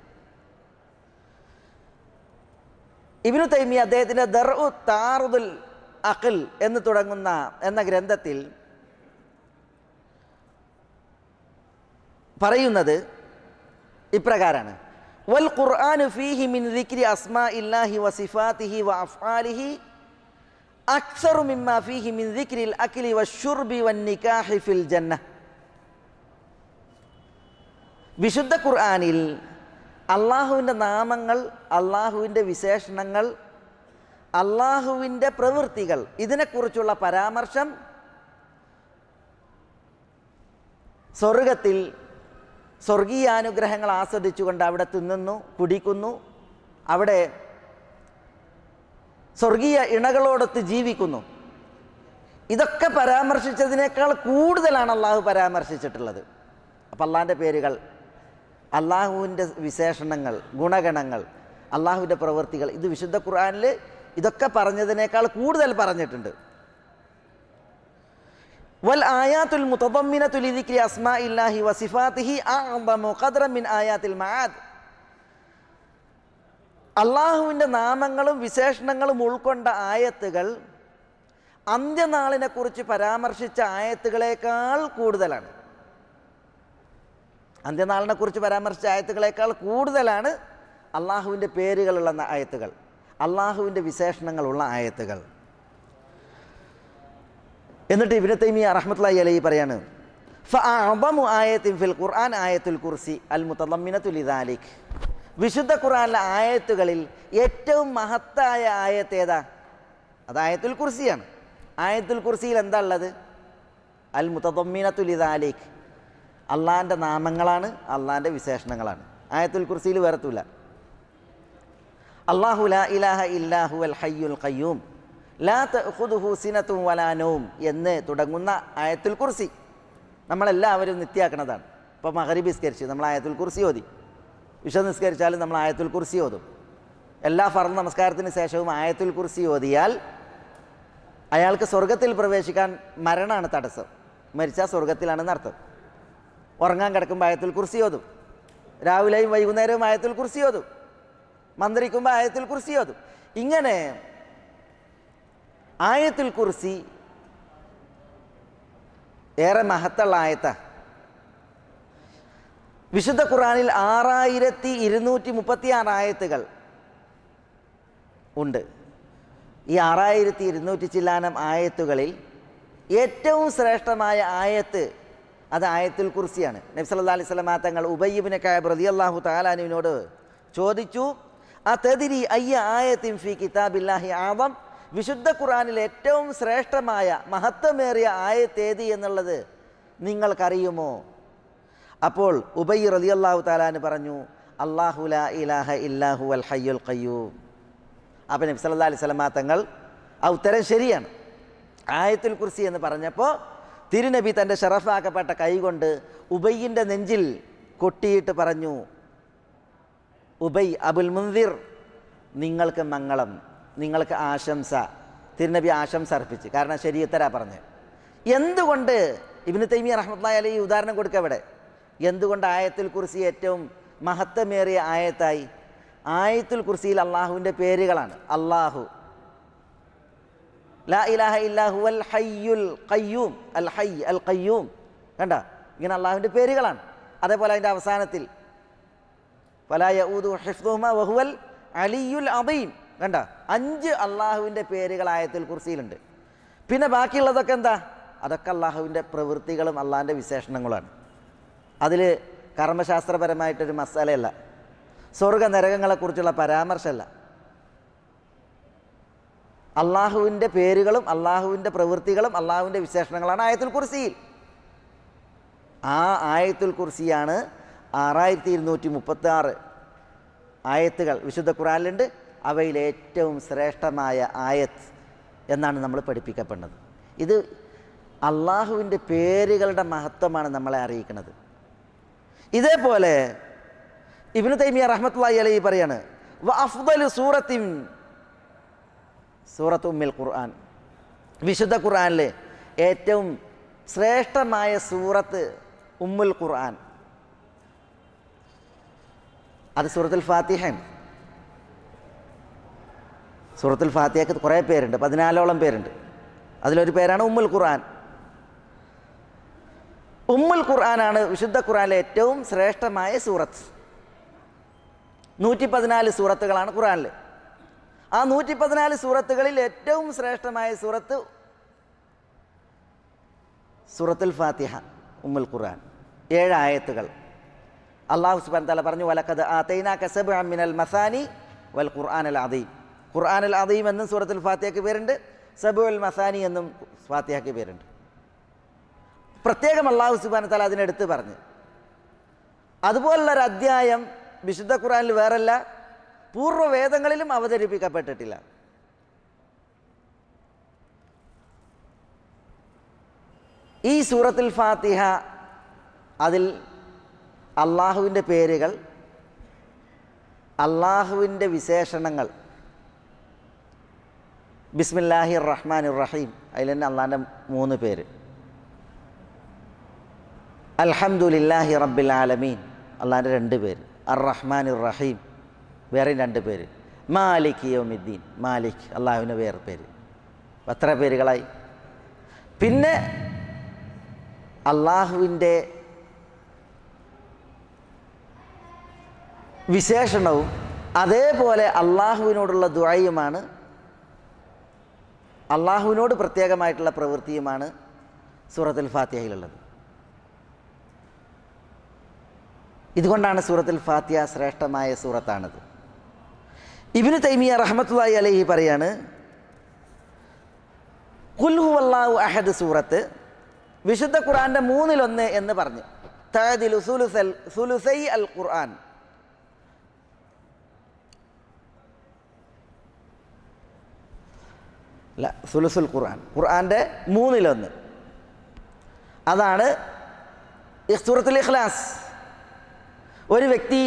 S2: ഇബ്നു തൈമിയ അദ്ദേഹത്തിൻ്റെ ദർഉ താറുദുൽ അഖൽ എന്ന് തുടങ്ങുന്ന എന്ന ഗ്രന്ഥത്തിൽ പറയുന്നത് ഇപ്രകാരമാണ്: വൽ ഖുർആനു ഫീഹി മിൻ ദിക്രി അസ്മാഇല്ലാഹി വസിഫാതിഹി വഅഫ്ആലിഹി അക്സറു മിമ്മാ ഫീഹി മിൻ ദിക്രിൽ അക്ലി വശുർബി വന്നികാഹി ഫിൽ ജന്ന. വിശുദ്ധ ഖുർആനിൽ അള്ളാഹുവിൻ്റെ നാമങ്ങൾ, അള്ളാഹുവിൻ്റെ വിശേഷണങ്ങൾ, അള്ളാഹുവിൻ്റെ പ്രവൃത്തികൾ, ഇതിനെക്കുറിച്ചുള്ള പരാമർശം സ്വർഗത്തിൽ സ്വർഗീയാനുഗ്രഹങ്ങൾ ആസ്വദിച്ചുകൊണ്ട് അവിടെ തിന്നുന്നു, കുടിക്കുന്നു, അവിടെ സ്വർഗീയ ഇണകളോടൊത്ത് ജീവിക്കുന്നു. ഇതൊക്കെ പരാമർശിച്ചതിനേക്കാൾ കൂടുതലാണ് അള്ളാഹു പരാമർശിച്ചിട്ടുള്ളത്. അപ്പം അള്ളാഹിൻ്റെ പേരുകൾ, അള്ളാഹുവിൻ്റെ വിശേഷണങ്ങൾ, ഗുണഗണങ്ങൾ, അള്ളാഹുവിൻ്റെ പ്രവൃത്തികൾ, ഇത് വിശുദ്ധ ഖുർആനിൽ ഇതൊക്കെ പറഞ്ഞതിനേക്കാൾ കൂടുതൽ പറഞ്ഞിട്ടുണ്ട്. വൽ ആയാത്തുൽ മുതദമ്മിനതു ലിദിക്രി അസ്മാഇല്ലാഹി വസിഫാതിഹി അഅ്ദമു ഖദ്റൻ മിൻ ആയാത്തിൽ മആദ്. അള്ളാഹുവിൻ്റെ നാമങ്ങളും വിശേഷണങ്ങളും ഉൾക്കൊണ്ട ആയത്തുകൾ അന്ത്യനാളിനെ കുറിച്ച് പരാമർശിച്ച ആയത്തുകളേക്കാൾ കൂടുതലാണ്. അന്ത്യനാളിനെ കുറിച്ച് പരാമർശിച്ച ആയത്തുകളേക്കാൾ കൂടുതലാണ് അള്ളാഹുവിൻ്റെ പേരുകളുള്ള ആയത്തുകൾ, അള്ളാഹുവിൻ്റെ വിശേഷണങ്ങളുള്ള ആയത്തുകൾ. എന്നിട്ട് ഇബ്നു തൈമിയ റഹ്മത്തുള്ളാഹി അലൈഹി പറയാണ്: ഫഅഅ്ദമു ആയത്തിൻ ഫിൽ ഖുർആൻ ആയത്തുൽ കുർസി അൽ മുതദമ്മിനതു ലിദാലിക്. വിശുദ്ധ ഖുർആനിലെ ആയത്തുകളിൽ ഏറ്റവും മഹത്തായ ആയത്ത് ഏതാ? അത് ആയത്തുൽ കുർസിയാണ്. ആയത്തുൽ കുർസിയിൽ എന്താ ഉള്ളത്? അൽ മുതദമ്മിനത്തു ലിദാലിക്, അള്ളാഹിൻ്റെ നാമങ്ങളാണ്, അള്ളാഹിൻ്റെ വിശേഷണങ്ങളാണ്. ആയത്തുൽ കുർസിയിൽ വേറെത്തൂല. അല്ലാഹു ലാ ഇലാഹ ഇല്ലാ ഹുവൽ ഹയ്യുൽ ഖയ്യൂം ലാ തഅഖുദുഹു സിനത്തുൻ വലാ നൗം എന്ന് തുടങ്ങുന്ന ആയത്തുൽ കുർസി നമ്മളെല്ലാവരും നിത്യാക്കണതാണ്. ഇപ്പോൾ മഗ്രിബ് നിസ്കരിച്ച് നമ്മൾ ആയത്തുൽ കുർസി ഓതി, വിശ നിസ്കരിച്ചാലും നമ്മൾ ആയത്തുൽ കുർസി ഓതും. എല്ലാ ഫർദ് നമസ്കാരത്തിന് ശേഷവും ആയത്തുൽ കുർസി ഓതിയാൽ അയാൾക്ക് സ്വർഗത്തിൽ പ്രവേശിക്കാൻ മരണമാണ് തടസ്സം. മരിച്ചാൽ സ്വർഗത്തിലാണെന്ന് അർത്ഥം. ഉറങ്ങാൻ കിടക്കുമ്പോൾ ആയത്തുൽ കുർസി ഓതും, രാവിലെയും വൈകുന്നേരവും ആയത്തുൽ കുർസി ഓതും, മന്ത്രിക്കുമ്പോൾ ആയത്തുൽ കുർസി ഓതും. ഇങ്ങനെ ആയത്തുൽ കുർസി ഏറെ മഹത്തുള്ള ആയത്താണ്. വിശുദ്ധ ഖുർആനിൽ 6236 ആയത്തുകൾ ഉണ്ട്. ഈ 6200 ചില്ലാനം ആയത്തുകളിൽ ഏറ്റവും ശ്രേഷ്ഠമായ ആയത്ത് അത് ആയത്തുൽ കുർസിയാണ്. നബി സല്ലല്ലാഹു അലൈഹി വസല്ലം തങ്ങൾ ഉബയ്യ് ഇബ്നു കഅബ് റളിയല്ലാഹു തആല അൻഹുവിനോട് ചോദിച്ചു, അതദ്രി അയ്യ ആയത്തിൻ ഫീ കിതാബില്ലാഹി ആദം, വിശുദ്ധ ഖുർആനിൽ ഏറ്റവും ശ്രേഷ്ഠമായ മഹത്വമേറിയ ആയത്ത് ഏത് എന്നുള്ളത് നിങ്ങൾക്കറിയുമോ? അപ്പോൾ ഉബയ്യ് റളിയല്ലാഹു തആല അൻഹു പറഞ്ഞു, അല്ലാഹു ലാ ഇലാഹ ഇല്ലാ ഹുവൽ ഹയ്യുൽ ഖയ്യൂം. അപ്പോൾ നബി സല്ലല്ലാഹു അലൈഹി വസല്ലം തങ്ങൾ ആ ഉത്തരം ശരിയാണ്. ആയത്തുൽ കുർസി എന്ന് പറഞ്ഞപ്പോൾ തിരുനബി തൻ്റെ ഷറഫാക്കപ്പെട്ട കൈകൊണ്ട് ഉബയ്യിൻ്റെ നെഞ്ചിൽ കൊട്ടിയിട്ട് പറഞ്ഞു, ഉബയ് അബുൽ മുൻദിർ, നിങ്ങൾക്ക് മംഗളം, നിങ്ങൾക്ക് ആശംസ. തിരുനബി ആശംസ അർപ്പിച്ച്, കാരണം ശരീഅത്തരാ പറഞ്ഞത്. എന്തുകൊണ്ട് ഇബ്നു തൈമിയ്യ റഹ്മത്തുള്ളാഹി അലൈഹി ഉദാഹരണം കൊടുക്കുക ഇവിടെ, എന്തുകൊണ്ട് ആയത്തുൽ കുർസി ഏറ്റവും മഹത്വമേറിയ ആയത്തായി? ആയത്തുൽ കുർസിയിൽ അള്ളാഹുവിൻ്റെ പേരുകളാണ്. അള്ളാഹു ലാ ഇലാഹ ഇല്ലാ ഹുവൽ ഹയ്യുൽ ഖയ്യൂം, അൽ ഹയ്യ് അൽ ഖയ്യൂം, കണ്ട ഇങ്ങനെ അള്ളാഹുവിൻ്റെ പേരുകളാണ്. അതേപോലെ അതിൻ്റെ അവസാനത്തിൽ ഫലാ യഊദുഹു ഹിഫ്ദുഹുമാ വഹുവൽ അലിയുൽ അദീം, കണ്ട 5 അള്ളാഹുവിൻ്റെ പേരുകൾ ആയത്തുൽ കുർസിയിലുണ്ട്. പിന്നെ ബാക്കിയുള്ളതൊക്കെ എന്താ? അതൊക്കെ അള്ളാഹുവിൻ്റെ പ്രവൃത്തികളും അള്ളാഹിൻ്റെ വിശേഷണങ്ങളുമാണ്. അതിൽ കർമ്മശാസ്ത്രപരമായിട്ടൊരു മസാലയല്ല, സ്വർഗ നരകങ്ങളെക്കുറിച്ചുള്ള പരാമർശമല്ല. അള്ളാഹുവിൻ്റെ പേരുകളും അള്ളാഹുവിൻ്റെ പ്രവൃത്തികളും അള്ളാഹുവിൻ്റെ വിശേഷണങ്ങളാണ് ആയത്തുൽ കുർസിയിൽ. ആ ആയത്തുൽ കുർസിയാണ് 6236 ആയത്തുകൾ വിശുദ്ധ ഖുർആനിലുണ്ട്. അവയിൽ ഏറ്റവും ശ്രേഷ്ഠമായ ആയത്ത് എന്നാണ് നമ്മൾ പഠിപ്പിക്കപ്പെടുന്നത്. ഇത് അള്ളാഹുവിൻ്റെ പേരുകളുടെ മഹത്വമാണ് നമ്മളെ അറിയിക്കുന്നത്. ഇതേപോലെ ഇബ്നു തൈമിയ്യ റഹ്മത്തുള്ളാഹി അലൈഹി പറയാണ്, വ അഫ്ദലു സൂറത്തിൻ സൂറത്ത് ഉമ്മുൽ ഖുർആൻ, വിശുദ്ധ ഖുർആനിലെ ഏറ്റവും ശ്രേഷ്ഠമായ സൂറത്ത് ഉമ്മുൽ ഖുർആൻ, അത് സൂറത്തുൽ ഫാത്തിഹയാണ്. സൂറത്തുൽ ഫാത്തിഹയ്ക്ക് കുറേ പേരുണ്ട്, 14ഓളം പേരുണ്ട്. അതിലൊരു പേരാണ് ഉമ്മുൽ ഖുർആൻ. ഉമ്മുൽ ഖുർആനാണ് വിശുദ്ധ ഖുർആനിലെ ഏറ്റവും ശ്രേഷ്ഠമായ സൂറത്ത്. 114 സൂറത്തുകളാണ് ഖുർആനിൽ. ആ 114 സൂറത്തുകളിൽ ഏറ്റവും ശ്രേഷ്ഠമായ സൂറത്ത് സൂറത്തുൽ ഫാത്തിഹ, ഉമ്മുൽ ഖുർആൻ. 7 ആയത്തുകൾ. അല്ലാഹു സുബ്ഹാനഹു വ തആല പറഞ്ഞു, വലഖദ് ആതൈനാക സബ്അൻ മിനൽ മസാനി വൽ ഖുർആനൽ അദീം. ഖുർആനൽ അദീം എന്നും സൂറത്തുൽ ഫാത്തിഹയ്ക്ക് പേരുണ്ട്, സബ്ഉൽ മസാനി എന്നും ഫാത്തിഹയ്ക്ക് പേരുണ്ട്. പ്രത്യേകം അല്ലാഹു സുബ്ഹാനഹു വ തആല അതിനെടുത്ത് പറഞ്ഞു. അതുപോലുള്ളൊരു അധ്യായം വിശുദ്ധ ഖുർആനിൽ വേറല്ല, പൂർവ്വവേദങ്ങളിലും അവതരിപ്പിക്കപ്പെട്ടിട്ടില്ല. ഈ സൂറത്തുൽ ഫാത്തിഹ, അതിൽ അള്ളാഹുവിൻ്റെ പേരുകൾ, അള്ളാഹുവിൻ്റെ വിശേഷണങ്ങൾ, ബിസ്മില്ലാഹിർ റഹ്മാനിർ റഹീം, അതിൽ തന്നെ അള്ളാഹിൻ്റെ 3 പേര്. അൽഹംദുലില്ലാഹി റബ്ബിൽ ആലമീൻ, അള്ളാഹിൻ്റെ 2 പേര്. അർ റഹ്മാനിർ റഹീം, വേറെ 2 പേര്. മാലിക് യൗമിദ്ദീൻ, മാലിക് അള്ളാഹുവിൻ്റെ വേറെ പേര്. എത്ര പേരുകളായി? പിന്നെ അള്ളാഹുവിൻ്റെ വിശേഷണവും അതേപോലെ അള്ളാഹുവിനോടുള്ള ദുആയുമാണ്, അള്ളാഹുവിനോട് പ്രത്യേകമായിട്ടുള്ള പ്രവൃത്തിയുമാണ് സൂറത്തുൽ ഫാത്തിഹയിലുള്ളത്. ഇതുകൊണ്ടാണ് സൂറത്തുൽ ഫാത്തിഹ ശ്രേഷ്ഠമായ സൂറത്താണത്. ഇബ്നു തൈമിയ റഹ്മത്തുള്ളാഹി അലൈഹി പറയാണ്, ഖുൽ ഹുവല്ലാഹു അഹദ് സൂറത്ത് വിശുദ്ധ ഖുർആന്റെ 1/3 എന്ന് പറഞ്ഞു. തഅദിലു സുലുസൈ അൽ ഖുർആൻ, അല്ല സുലുസുൽ ഖുർആൻ, ഖുർആന്റെ 1/3. അതാണ് സൂറത്തുൽ ഇഖ്ലാസ്. ഒരു വ്യക്തി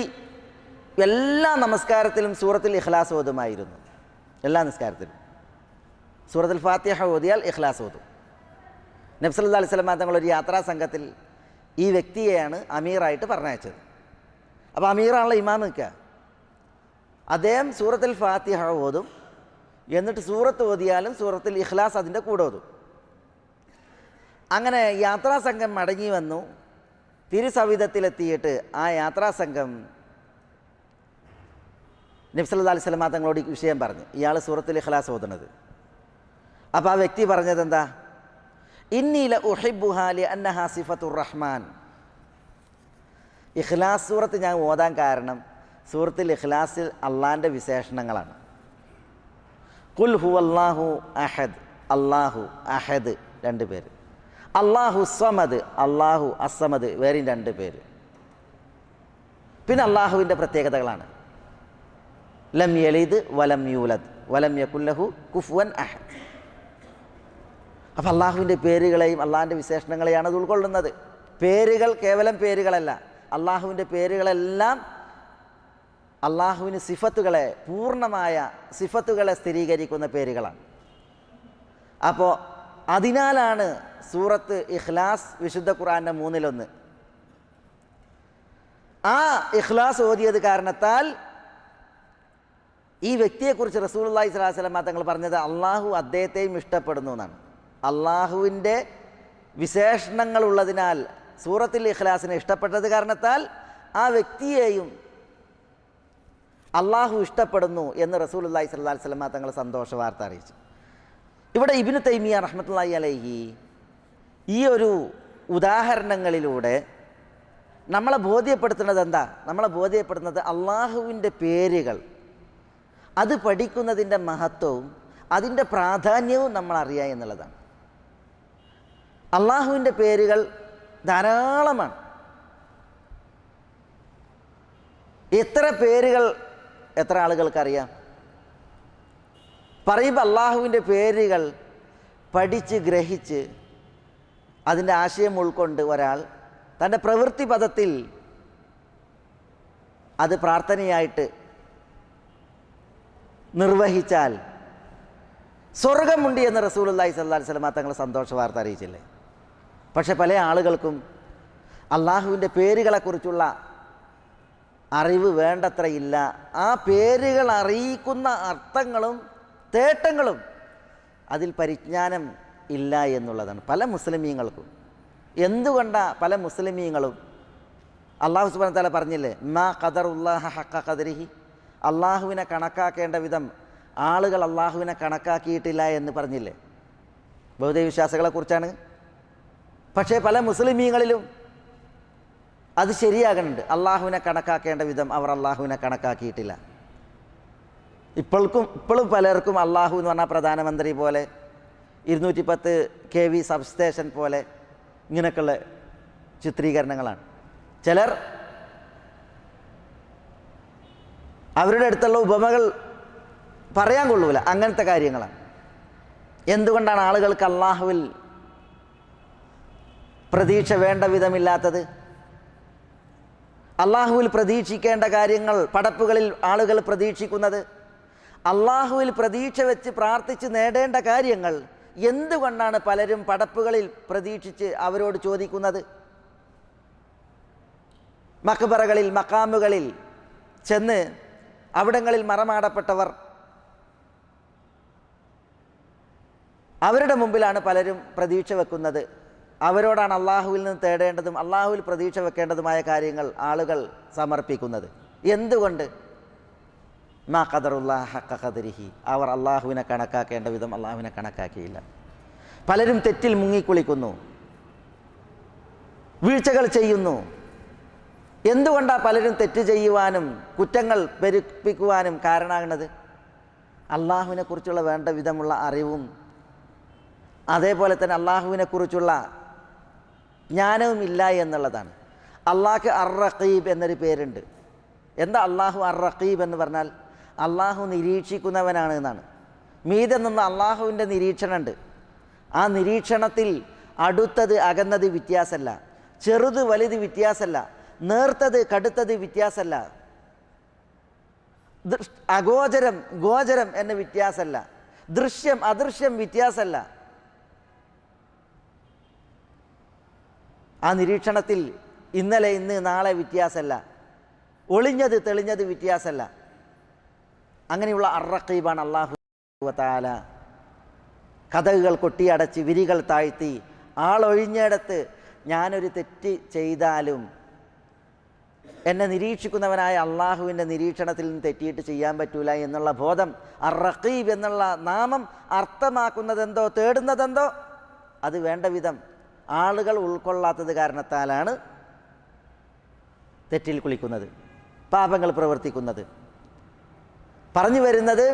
S2: എല്ലാ നമസ്കാരത്തിലും സൂറത്തുൽ ഇഖ്ലാസ് ഓതുമായിരുന്നു. എല്ലാ നിസ്കാരത്തിലും സൂറത്തുൽ ഫാത്തിഹ ഓതിയാൽ ഇഖ്ലാസ് ഓതും. നബി സല്ലല്ലാഹു അലൈഹി വസല്ലം തങ്ങളൊരു യാത്രാ സംഘത്തിൽ ഈ വ്യക്തിയെയാണ് അമീറായിട്ട് പറഞ്ഞയച്ചത്. അപ്പോൾ അമീറാണല്ലോ ഇമാം നിൽക്കുക. അദ്ദേഹം സൂറത്തുൽ ഫാത്തിഹ ഓതും, എന്നിട്ട് സൂറത്ത് ഓതിയാലും സൂറത്തുൽ ഇഖ്ലാസ് അതിൻ്റെ കൂടെ ഓതും. അങ്ങനെ യാത്രാ സംഘം മടങ്ങി വന്നു. തിരുസവിധത്തിലെത്തിയിട്ട് ആ യാത്രാ സംഘം നബി സല്ലല്ലാഹു അലൈഹി വസല്ലം തങ്ങളോട് വിഷയം പറഞ്ഞു, ഇയാൾ സൂറത്തുൽ ഇഖ്ലാസ് ഓതുന്നത്. അപ്പോൾ ആ വ്യക്തി പറഞ്ഞത് എന്താ? ഇന്നി ലഉഹിബ്ബുഹാ ലിഅന്നഹാ സിഫത്തുർ റഹ്മാൻ. ഇഖ്ലാസ് സൂറത്ത് ഞാൻ ഓതാൻ കാരണം സൂറത്തുൽ ഇഖ്ലാസിൽ അള്ളാഹിൻ്റെ വിശേഷണങ്ങളാണ്. ഖുൽ ഹുവല്ലാഹു അഹദ്, അല്ലാഹു അഹദ് 2 പേര്, അല്ലാഹു സമദ്, അല്ലാഹു അസ്സമദ് വേറെയും 2 പേര്. പിന്നെ അള്ളാഹുവിൻ്റെ പ്രത്യേകതകളാണ്. ലം യലിദ് വലം യൂലദ് വലം യകുല്ലഹു കുഫുവൻ അഹദ്. അപ്പം അള്ളാഹുവിൻ്റെ പേരുകളെയും അള്ളാഹിൻ്റെ വിശേഷണങ്ങളെയാണ് അത് ഉൾക്കൊള്ളുന്നത്. പേരുകൾ കേവലം പേരുകളല്ല, അള്ളാഹുവിൻ്റെ പേരുകളെല്ലാം അള്ളാഹുവിന് സിഫത്തുകളെ, പൂർണ്ണമായ സിഫത്തുകളെ സ്ഥിരീകരിക്കുന്ന പേരുകളാണ്. അപ്പോൾ അതിനാലാണ് സൂറത്ത് ഇഖ്ലാസ് വിശുദ്ധ ഖുർആന്റെ 1/3. ആ ഇഖ്ലാസ് ഓതിയത് കാരണത്താൽ ഈ വ്യക്തിയെക്കുറിച്ച് റസൂലുള്ളാഹി സ്വല്ലല്ലാഹു അലൈഹി വസല്ലം തങ്ങൾ പറഞ്ഞത് അള്ളാഹു അദ്ദേഹത്തെയും ഇഷ്ടപ്പെടുന്നു എന്നാണ്. അള്ളാഹുവിൻ്റെ വിശേഷണങ്ങൾ ഉള്ളതിനാൽ സൂറത്തുൽ ഇഖ്ലാസിനെ ഇഷ്ടപ്പെട്ടത് കാരണത്താൽ ആ വ്യക്തിയെയും അള്ളാഹു ഇഷ്ടപ്പെടുന്നു എന്ന് റസൂലുള്ളാഹി സ്വല്ലല്ലാഹു അലൈഹി വസല്ലം തങ്ങൾ സന്തോഷ വാർത്ത അറിയിച്ചു. ഇവിടെ ഇബ്നു തൈമിയ റഹ്മത്തുള്ളാഹി അലൈഹി ഈ ഒരു ഉദാഹരണങ്ങളിലൂടെ നമ്മളെ ബോധ്യപ്പെടുത്തുന്നത് എന്താ? നമ്മളെ ബോധ്യപ്പെടുത്തുന്നത് അള്ളാഹുവിൻ്റെ പേരുകൾ അത് പഠിക്കുന്നതിൻ്റെ മഹത്വവും അതിൻ്റെ പ്രാധാന്യവും നമ്മൾ അറിയുക എന്നുള്ളതാണ്. അള്ളാഹുവിൻ്റെ പേരുകൾ ധാരാളമാണ്. എത്ര പേരുകൾ എത്ര ആളുകൾക്കറിയാം? പറയുമ്പോൾ അള്ളാഹുവിൻ്റെ പേരുകൾ പഠിച്ച് ഗ്രഹിച്ച് അതിൻ്റെ ആശയം ഉൾക്കൊണ്ട് ഒരാൾ തൻ്റെ പ്രവൃത്തി പദത്തിൽ അത് പ്രാർത്ഥനയായിട്ട് നിർവഹിച്ചാൽ സ്വർഗമുണ്ട് എന്ന് റസൂലുള്ളാഹി സ്വല്ലല്ലാഹു അലൈഹി വസല്ലം തങ്ങൾ സന്തോഷ വാർത്ത അറിയിച്ചില്ലേ? പക്ഷെ പല ആളുകൾക്കും അള്ളാഹുവിൻ്റെ പേരുകളെക്കുറിച്ചുള്ള അറിവ് വേണ്ടത്ര ഇല്ല. ആ പേരുകൾ അറിയിക്കുന്ന അർത്ഥങ്ങളും തേട്ടങ്ങളും അതിൽ പരിജ്ഞാനം ഇല്ല എന്നുള്ളതാണ് പല മുസ്ലിമീങ്ങൾക്കും. എന്തുകൊണ്ടാണ് പല മുസ്ലിമീങ്ങളും അള്ളാഹു സുബ്ഹാനഹു വ തആല പറഞ്ഞില്ലേ, മാ ഖദറുല്ലാഹ ഹഖ ഖദരിഹി, അള്ളാഹുവിനെ കണക്കാക്കേണ്ട വിധം ആളുകൾ അള്ളാഹുവിനെ കണക്കാക്കിയിട്ടില്ല എന്ന് പറഞ്ഞില്ലേ? ബൗദ്ധ വിശ്വാസികളെക്കുറിച്ചാണ്. പക്ഷേ പല മുസ്ലിമീങ്ങളിലും അത് ശരിയാകുന്നുണ്ട്. അള്ളാഹുവിനെ കണക്കാക്കേണ്ട വിധം അവർ അള്ളാഹുവിനെ കണക്കാക്കിയിട്ടില്ല. ഇപ്പോഴും പലർക്കും അള്ളാഹു എന്ന് പറഞ്ഞാൽ പ്രധാനമന്ത്രി പോലെ 210 kV സബ്സ്റ്റേഷൻ പോലെ ഇങ്ങനെയൊക്കെയുള്ള ചിത്രീകരണങ്ങളാണ്. ചിലർ അവരുടെ അടുത്തുള്ള ഉപമകൾ പറയാൻ കൊള്ളൂല, അങ്ങനത്തെ കാര്യങ്ങളാണ്. എന്തുകൊണ്ടാണ് ആളുകൾക്ക് അള്ളാഹുവിൽ പ്രതീക്ഷ വേണ്ട വിധമില്ലാത്തത്? അള്ളാഹുവിൽ പ്രതീക്ഷിക്കേണ്ട കാര്യങ്ങൾ പടപ്പുകളിൽ ആളുകൾ പ്രതീക്ഷിക്കുന്നത്, അള്ളാഹുവിൽ പ്രതീക്ഷ വെച്ച് പ്രാർത്ഥിച്ച് നേടേണ്ട കാര്യങ്ങൾ എന്തുകൊണ്ടാണ് പലരും പടപ്പുകളിൽ പ്രതീക്ഷിച്ച് അവരോട് ചോദിക്കുന്നത്? മഖ്ബറകളിൽ മഖാമുകളിൽ ചെന്ന് അവിടങ്ങളിൽ മറമാടപ്പെട്ടവർ അവരുടെ മുമ്പിലാണ് പലരും പ്രതീക്ഷ വെക്കുന്നത്. അവരോടാണ് അള്ളാഹുവിൽ നിന്ന് തേടേണ്ടതും അള്ളാഹുവിൽ പ്രതീക്ഷ വെക്കേണ്ടതുമായ കാര്യങ്ങൾ ആളുകൾ സമർപ്പിക്കുന്നത്. എന്തുകൊണ്ട്? മാ ഖദറുല്ലാഹ ഹഖ ഖദരിഹി, അവർ അള്ളാഹുവിനെ കണക്കാക്കേണ്ട വിധം അള്ളാഹുവിനെ കണക്കാക്കിയില്ല. പലരും തെറ്റിൽ മുങ്ങിക്കുളിക്കുന്നു, വീഴ്ചകൾ ചെയ്യുന്നു. എന്തുകൊണ്ടാണ് പലരും തെറ്റ് ചെയ്യുവാനും കുറ്റങ്ങൾ പെരുപ്പിക്കുവാനും കാരണമാകുന്നത്? അള്ളാഹുവിനെ കുറിച്ചുള്ള വേണ്ട വിധമുള്ള അറിവും അതേപോലെ തന്നെ അള്ളാഹുവിനെ കുറിച്ചുള്ള ജ്ഞാനവും ഇല്ല എന്നുള്ളതാണ്. അള്ളാഹ്ക്ക് അർ-റഖീബ് എന്നൊരു പേരുണ്ട്. എന്താ അള്ളാഹു അർ-റഖീബ് എന്ന് പറഞ്ഞാൽ? അള്ളാഹു നിരീക്ഷിക്കുന്നവനാണ് എന്നാണ്. മീതെ നിന്ന് അള്ളാഹുവിൻ്റെ നിരീക്ഷണമുണ്ട്. ആ നിരീക്ഷണത്തിൽ അടുത്തത് അകന്നത് വ്യത്യാസമല്ല, ചെറുത് വലുത് വ്യത്യാസമല്ല, നേർത്തത് കടുത്തത് വ്യത്യാസമല്ല, അഗോചരം ഗോചരം എന്ന വ്യത്യാസമല്ല, ദൃശ്യം അദൃശ്യം വ്യത്യാസമല്ല. ആ നിരീക്ഷണത്തിൽ ഇന്നലെ ഇന്ന് നാളെ വ്യത്യാസമല്ല, ഒളിഞ്ഞത് തെളിഞ്ഞത് വ്യത്യാസമല്ല. അങ്ങനെയുള്ള അർ-റഖീബാണ് അല്ലാഹു തആല. കതകുകൾ കൊട്ടിയടച്ച് വിരികൾ താഴ്ത്തി ആളൊഴിഞ്ഞിടത്ത് ഞാനൊരു തെറ്റ് ചെയ്താലും എന്നെ നിരീക്ഷിക്കുന്നവനായ അള്ളാഹുവിൻ്റെ നിരീക്ഷണത്തിൽ നിന്ന് തെറ്റിയിട്ട് ചെയ്യാൻ പറ്റൂല എന്നുള്ള ബോധം, അർ-റഖീബ് എന്നുള്ള നാമം അർത്ഥമാക്കുന്നതെന്തോ തേടുന്നതെന്തോ അത് വേണ്ട വിധം ആളുകൾ ഉൾക്കൊള്ളാത്തത് കാരണത്താലാണ് തെറ്റിൽ കുളിക്കുന്നത്, പാപങ്ങൾ പ്രവർത്തിക്കുന്നത്. പറഞ്ഞു വരുന്നത്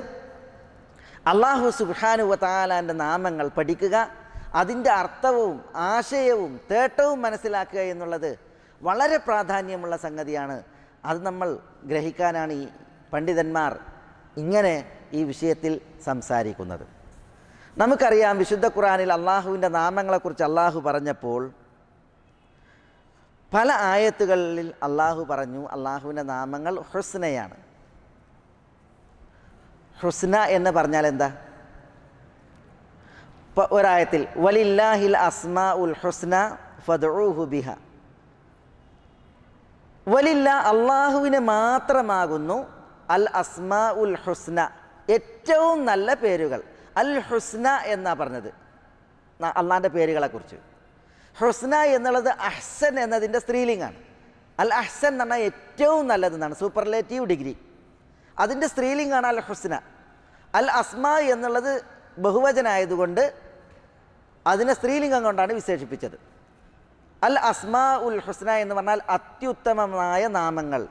S2: അല്ലാഹു സുബ്ഹാനഹു വ തആലാൻ്റെ നാമങ്ങൾ പഠിക്കുക, അതിൻ്റെ അർത്ഥവും ആശയവും തേട്ടവും മനസ്സിലാക്കുക എന്നുള്ളത് വളരെ പ്രാധാന്യമുള്ള സംഗതിയാണ്. അത് നമ്മൾ ഗ്രഹിക്കാനാണ് ഈ പണ്ഡിതന്മാർ ഇങ്ങനെ ഈ വിഷയത്തിൽ സംസാരിക്കുന്നത്. നമുക്കറിയാം, വിശുദ്ധ ഖുർആനിൽ അള്ളാഹുവിൻ്റെ നാമങ്ങളെക്കുറിച്ച് അള്ളാഹു പറഞ്ഞപ്പോൾ പല ആയത്തുകളിൽ അള്ളാഹു പറഞ്ഞു അള്ളാഹുവിൻ്റെ നാമങ്ങൾ ഹുസ്നയാണ്. ഹുസ്ന എന്ന് പറഞ്ഞാൽ എന്താ? ഒരായത്തിൽ വലില്ലാഹിൽ അസ്മാഉൽ ഹുസ്ന ഫദ്ഉഹു ബിഹ, വലില്ല അള്ളാഹുവിന് മാത്രമാകുന്നു അൽ അസ്മാഉൽ ഹുസ്ന, ഏറ്റവും നല്ല പേരുകൾ. അൽ ഹുസ്ന എന്നാ പറഞ്ഞത് അള്ളാഹിൻ്റെ പേരുകളെക്കുറിച്ച്. ഹുസ്ന എന്നുള്ളത് അഹ്സൻ എന്നതിൻ്റെ സ്ത്രീലിംഗാണ്. അൽ അഹ്സൻ എന്ന് പറഞ്ഞാൽ ഏറ്റവും നല്ലതെന്നാണ്, സൂപ്പർലേറ്റീവ് ഡിഗ്രി. അതിൻ്റെ സ്ത്രീലിംഗാണ് അൽ ഹുസ്ന. അൽ അസ്മാ എന്നുള്ളത് ബഹുവചനായതുകൊണ്ട് അതിനെ സ്ത്രീലിംഗം കൊണ്ടാണ് വിശേഷിപ്പിച്ചത്. അൽ അസ്മാ ഉൽ ഹുസ്ന എന്ന് പറഞ്ഞാൽ അത്യുത്തമമായ നാമങ്ങൾ,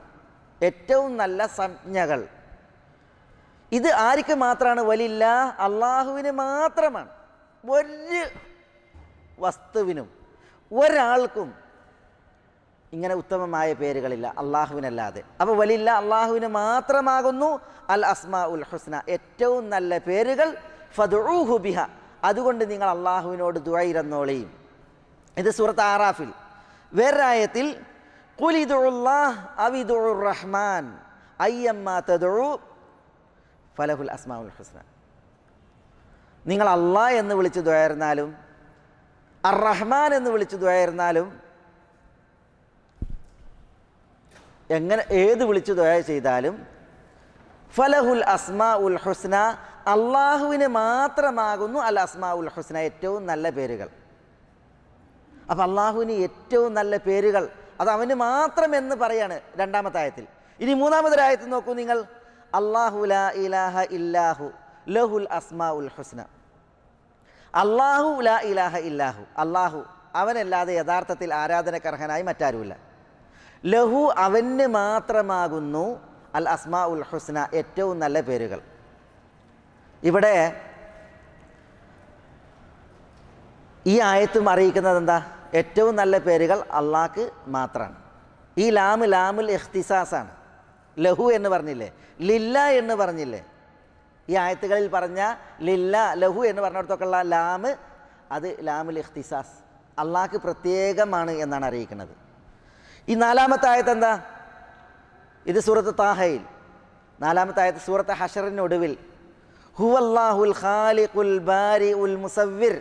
S2: ഏറ്റവും നല്ല സംജ്ഞകൾ. ഇത് ആർക്ക് മാത്രമാണ്? വലില്ല, അള്ളാഹുവിന് മാത്രമാണ്. ഒരു വസ്തുവിനും ഒരാൾക്കും ഇങ്ങനെ ഉത്തമമായ പേരുകളില്ല അള്ളാഹുവിനല്ലാതെ. അപ്പോൾ വലില്ല അള്ളാഹുവിന് മാത്രമാകുന്നു അൽ അസ്മാ ഉൽ ഹുസ്ന, ഏറ്റവും നല്ല പേരുകൾ. ഫദ്ഉഹു ബിഹ, അതുകൊണ്ട് നിങ്ങൾ അള്ളാഹുവിനോട് ദുആഇരന്നോളിയും. ഇത് സൂറത്ത് ആറാഫിൽ. വേറൊരായത്തിൽ ഖുൽ ഇദ്ഉല്ലാഹ് അവ ഇദ്ഉർ റഹ്മാൻ അയ്യമ്മാ തദ്ഉ ഫലഹുൽ അസ്മാഉൽ ഹുസ്ന. നിങ്ങൾ അള്ളാഹ് എന്ന് വിളിച്ച് ദുആഇരന്നാലും അർ റഹ്മാൻ എന്ന് വിളിച്ച് ദുആഇരന്നാലും എങ്ങനെ ഏത് വിളിച്ച് ദുആ ചെയ്താലും ഫലഹുൽ അസ്മാഉൽ ഹുസ്ന, അള്ളാഹുവിന് മാത്രമാകുന്നു അൽ അസ്മാഉൽ ഹുസ്ന, ഏറ്റവും നല്ല പേരുകൾ. അപ്പം അള്ളാഹുവിന് ഏറ്റവും നല്ല പേരുകൾ അത് അവന് മാത്രം എന്ന് പറയാണ് രണ്ടാമത്തെ ആയത്തിൽ. ഇനി മൂന്നാമതൊരായത്തിൽ നോക്കൂ നിങ്ങൾ, അല്ലാഹു ലാ ഇലാഹ ഇല്ലാഹു ലഹുൽ അസ്മാഉൽ ഹുസ്ന. അല്ലാഹു ലാ ഇലാഹ ഇല്ലാഹു, അള്ളാഹു അവനല്ലാതെ യഥാർത്ഥത്തിൽ ആരാധനക്കർഹനായി മറ്റാരുമില്ല. ലഹു അവന് മാത്രമാകുന്നു അൽ അസ്മാഉൽ ഹുസ്ന, ഏറ്റവും നല്ല പേരുകൾ. ഇവിടെ ഈ ആയത്തും അറിയിക്കുന്നത് എന്താ? ഏറ്റവും നല്ല പേരുകൾ അള്ളാഹ്ക്ക് മാത്രമാണ്. ഈ ലാമുൽ ഇഖ്തിസാസാണ്. ലഹു എന്ന് പറഞ്ഞില്ലേ, ലില്ല എന്ന് പറഞ്ഞില്ലേ. ഈ ആയത്തുകളിൽ പറഞ്ഞ ലില്ല ലഹു എന്ന് പറഞ്ഞിടത്തൊക്കെയുള്ള ലാമ് അത് ലാമുൽ ഇഖ്തിസാസ്, അള്ളാഹ്ക്ക് പ്രത്യേകമാണ് എന്നാണ് അറിയിക്കുന്നത്. ഈ നാലാമത്തെ ആയത്ത് എന്താ? ഇത് സൂറത്ത് താഹയിൽ. നാലാമത്തെ ആയത്ത് സൂറത്ത് ഹശറിനൊടുവിൽ ഹുവല്ലാഹുൽ ഖാലിഖുൽ ബാരിഉൽ മുസവ്വിർ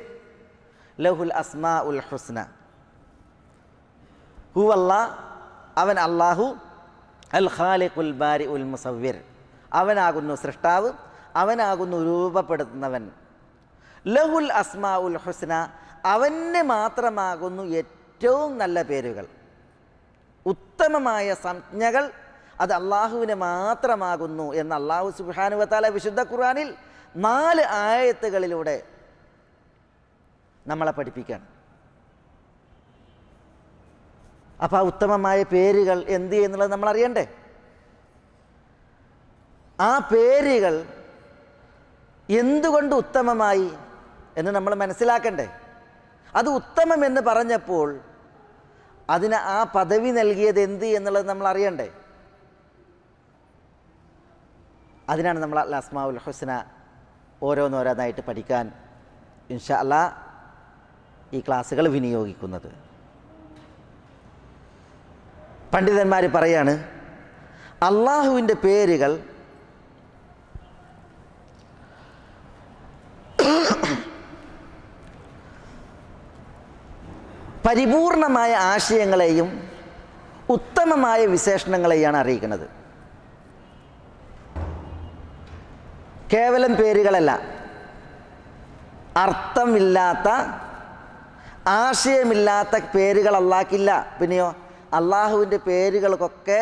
S2: ലഹുൽ അസ്മാഉൽ ഹുസ്ന. ഹുവല്ലാ, അവൻ അള്ളാഹു, അൽ ഖാലിഖുൽ ബാരിഉൽ മുസവ്വിർ, അവനാകുന്നു സൃഷ്ടാവ്, അവനാകുന്നു രൂപപ്പെടുത്തുന്നവൻ. ലഹുൽ അസ്മാഉൽ ഹുസ്ന, അവന് മാത്രമാകുന്നു ഏറ്റവും നല്ല പേരുകൾ, ഉത്തമമായ സംജ്ഞകൾ. അത് അള്ളാഹുവിന് മാത്രമാകുന്നു എന്ന് അള്ളാഹു സുബ്ഹാനഹു വ തആല വിശുദ്ധ ഖുർആനിൽ 4 ആയത്തുകളിലൂടെ നമ്മളെ പഠിപ്പിക്കുകയാണ്. അപ്പോൾ ആ ഉത്തമമായ പേരുകൾ എന്ത് എന്നുള്ളത് നമ്മൾ അറിയണ്ടേ? ആ പേരുകൾ എന്തുകൊണ്ട് ഉത്തമമായി എന്ന് നമ്മൾ മനസ്സിലാക്കണ്ടേ? അത് ഉത്തമം എന്ന് പറഞ്ഞപ്പോൾ അതിന് ആ പദവി നൽകിയത് എന്ത് എന്നുള്ളത് നമ്മൾ അറിയണ്ടേ? അതിനാണ് നമ്മൾ അൽ അസ്മാഉൽ ഹുസ്ന ഓരോന്നോരോന്നായിട്ട് പഠിക്കാൻ ഇൻഷാ അല്ലാഹ് ഈ ക്ലാസ്സുകൾ വിനിയോഗിക്കുന്നത്. പണ്ഡിതന്മാർ പറയാണ്, അള്ളാഹുവിൻ്റെ പേരുകൾ പരിപൂർണമായ ആശയങ്ങളെയും ഉത്തമമായ വിശേഷണങ്ങളെയാണ് അറിയിക്കുന്നത്. കേവലം പേരുകളല്ല, അർത്ഥമില്ലാത്ത ആശയമില്ലാത്ത പേരുകൾ അള്ളാഹ്ക്കില്ല. പിന്നെയോ അള്ളാഹുവിൻ്റെ പേരുകൾക്കൊക്കെ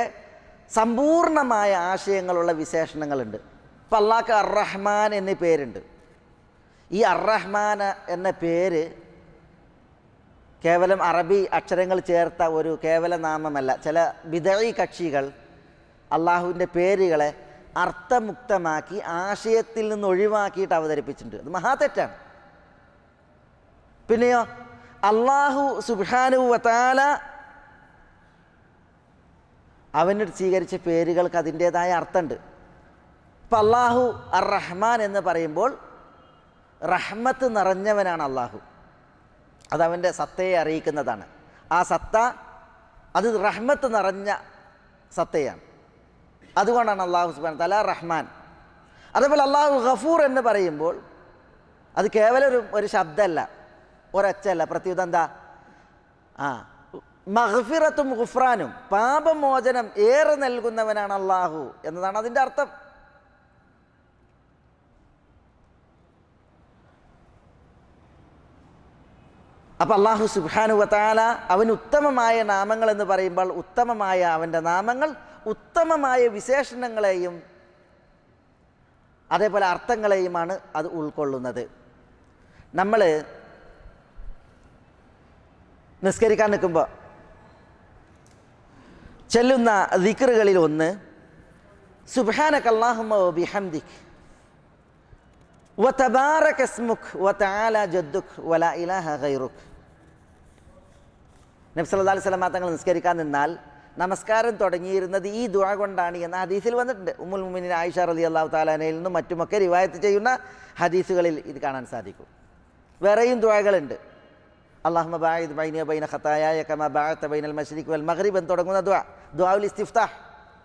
S2: സമ്പൂർണമായ ആശയങ്ങളുള്ള വിശേഷണങ്ങളുണ്ട്. ഇപ്പം അള്ളാഹ്ക്ക് അർ-റഹ്മാൻ എന്നീ പേരുണ്ട്. ഈ അർ-റഹ്മാൻ എന്ന പേര് കേവലം അറബി അക്ഷരങ്ങൾ ചേർത്ത ഒരു കേവല നാമമല്ല. ചില ബിദഈ കക്ഷികൾ അള്ളാഹുവിൻ്റെ പേരുകളെ അർത്ഥമുക്തമാക്കി ആശയത്തിൽ നിന്ന് ഒഴിവാക്കിയിട്ട് അവതരിപ്പിച്ചിട്ടുണ്ട്. അത് മഹാതെറ്റാണ്. പിന്നെയോ അള്ളാഹു സുബ്ഹാനഹു വ തആല അവന് സ്വീകരിച്ച പേരുകൾക്ക് അതിൻ്റേതായ അർത്ഥമുണ്ട്. ഇപ്പം അള്ളാഹു അർ-റഹ്മാൻ എന്ന് പറയുമ്പോൾ റഹ്മത്ത് നിറഞ്ഞവനാണ് അള്ളാഹു. അതവൻ്റെ സത്തയെ അറിയിക്കുന്നതാണ്. ആ സത്ത അത് റഹ്മത്ത് നിറഞ്ഞ സത്തയാണ്. അതുകൊണ്ടാണ് അള്ളാഹു സുബ്ഹാനഹു വ തആല റഹ്മാൻ. അതേപോലെ അള്ളാഹു ഗഫൂർ എന്ന് പറയുമ്പോൾ അത് കേവലം ഒരു ശബ്ദമല്ല, ഒരൊച്ചല്ല. പ്രത്യുത എന്താ? മഗ്ഫിറത്തും ഗുഫ്രാനും, പാപമോചനം ഏറെ നൽകുന്നവനാണ് അള്ളാഹു എന്നതാണ് അതിൻ്റെ അർത്ഥം. അപ്പം അള്ളാഹു സുബ്ഹാനഹു വ തആല അവന് ഉത്തമമായ നാമങ്ങൾ എന്ന് പറയുമ്പോൾ ഉത്തമമായ അവൻ്റെ നാമങ്ങൾ ഉത്തമമായ വിശേഷണങ്ങളെയും അതേപോലെ അർത്ഥങ്ങളെയുമാണ് അത് ഉൾക്കൊള്ളുന്നത്. നമ്മൾ നിസ്കരിക്കാൻ നിൽക്കുമ്പോൾ ചൊല്ലുന്ന ദിക്റുകളിൽ ഒന്ന് സുബ്ഹാനക അല്ലാഹുമ്മ വബിഹംദിക വതബാരക ഇസ്മുക വതആല ജദ്ദുക വലാ ഇലാഹ ഗൈറുക. നബി സല്ലല്ലാഹു അലൈഹി വസല്ലം തങ്ങൾ നിസ്കരിക്കാൻ നിന്നാൽ നമസ്കാരം തുടങ്ങിയിരുന്നത് ഈ ദുആ കൊണ്ടാണ് എന്ന ഹദീസിൽ വന്നിട്ടുണ്ട്. ഉമ്മുൽ മുഅ്മിനീൻ ആയിഷ റളിയല്ലാഹു തആല അൻഹയിൽ നിന്നും മറ്റുമൊക്കെ റിവായത്ത് ചെയ്യുന്ന ഹദീസുകളിൽ ഇത് കാണാൻ സാധിക്കും. വേറെയും ദുആകളുണ്ട്. അല്ലാഹുമ്മ ബാഇദ് ബൈനി വബൈന ഖതായായ കമാ ബഅഅത ബൈനൽ മശ്രിഖി വൽ മഗ്രിബ് എന്ന് തുടങ്ങുന്ന ദുആ, ദുആഉൽ ഇസ്തിഫ്താഹ്.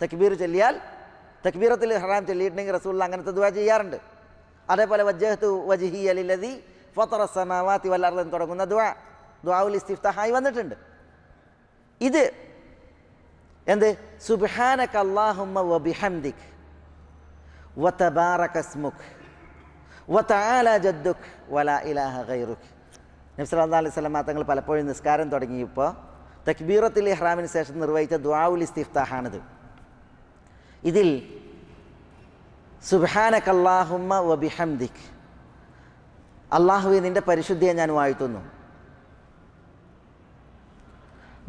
S2: തക്ബീർ ചൊല്ലിയാൽ, തക്ബീറത്തുൽ ഇഹ്റാം ചൊല്ലിയിട്ടുണ്ടെങ്കിൽ റസൂലുള്ളാഹി അങ്ങനത്തെ ദുആ ചെയ്യാറുണ്ട്. അതേപോലെ വജ്ജഹ്തു വജ്ഹിയ ലില്ലദീ ഫത്തറ അസ്സമാവാതി വൽ അർദ് എന്ന് തുടങ്ങുന്ന ദുആ, ദുആഉൽ ഇസ്തിഫ്താഹായി വന്നിട്ടുണ്ട്. ഇത് എന്ത്? സുബ്ഹാനക അല്ലാഹുമ്മ വബിഹംദിക വതബാരക ഇസ്മുക വതആല ജദ്ദുക വലാ ഇലാഹ ഗൈറുക. നബി സല്ലല്ലാഹു അലൈഹി വസല്ലം തങ്ങൾ പലപ്പോഴും നിസ്കാരം തുടങ്ങിയപ്പോൾ തക്ബീറത്തുൽ ഇഹ്റാമിന് ശേഷം നിർവഹിച്ച ദുആഉൽ ഇസ്തിഫ്താഹാണിത്. ഇതിൽ സുബ്ഹാനക അല്ലാഹുമ്മ വബിഹംദിക, അല്ലാഹുവേ നിൻ്റെ പരിശുദ്ധിയെ ഞാൻ വാഴ്ത്തുന്നു,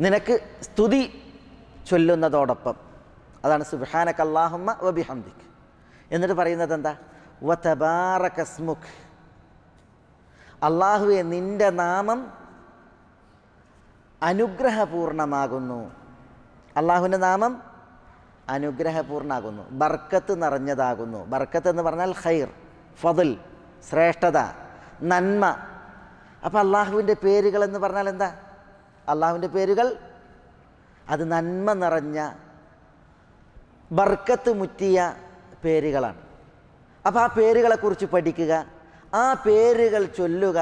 S2: നിനക്ക് സ്തുതി ചൊല്ലുന്നതോടൊപ്പം. അതാണ് സുബ്ഹാനക അല്ലാഹുമ്മ വബിഹംദിക. എന്നിട്ട് പറയുന്നത് എന്താ? വതബാരക ഇസ്മുക, അല്ലാഹുവേ നിൻ്റെ നാമം അനുഗ്രഹപൂർണമാകുന്നു. അല്ലാഹുവിൻ്റെ നാമം അനുഗ്രഹപൂർണ്ണമാകുന്നു, ബർക്കത്ത് നിറഞ്ഞതാകുന്നു. ബർക്കത്ത് എന്ന് പറഞ്ഞാൽ ഖൈർ, ഫضൽ, ശ്രേഷ്ഠത, നന്മ. അപ്പോൾ അള്ളാഹുവിൻ്റെ പേരുകൾ എന്ന് പറഞ്ഞാൽ എന്താ? അള്ളാഹുവിൻ്റെ പേരുകൾ അത് നന്മ നിറഞ്ഞ ബർക്കത്ത് മുറ്റിയ പേരുകളാണ്. അപ്പോൾ ആ പേരുകളെക്കുറിച്ച് പഠിക്കുക, ആ പേരുകൾ ചൊല്ലുക,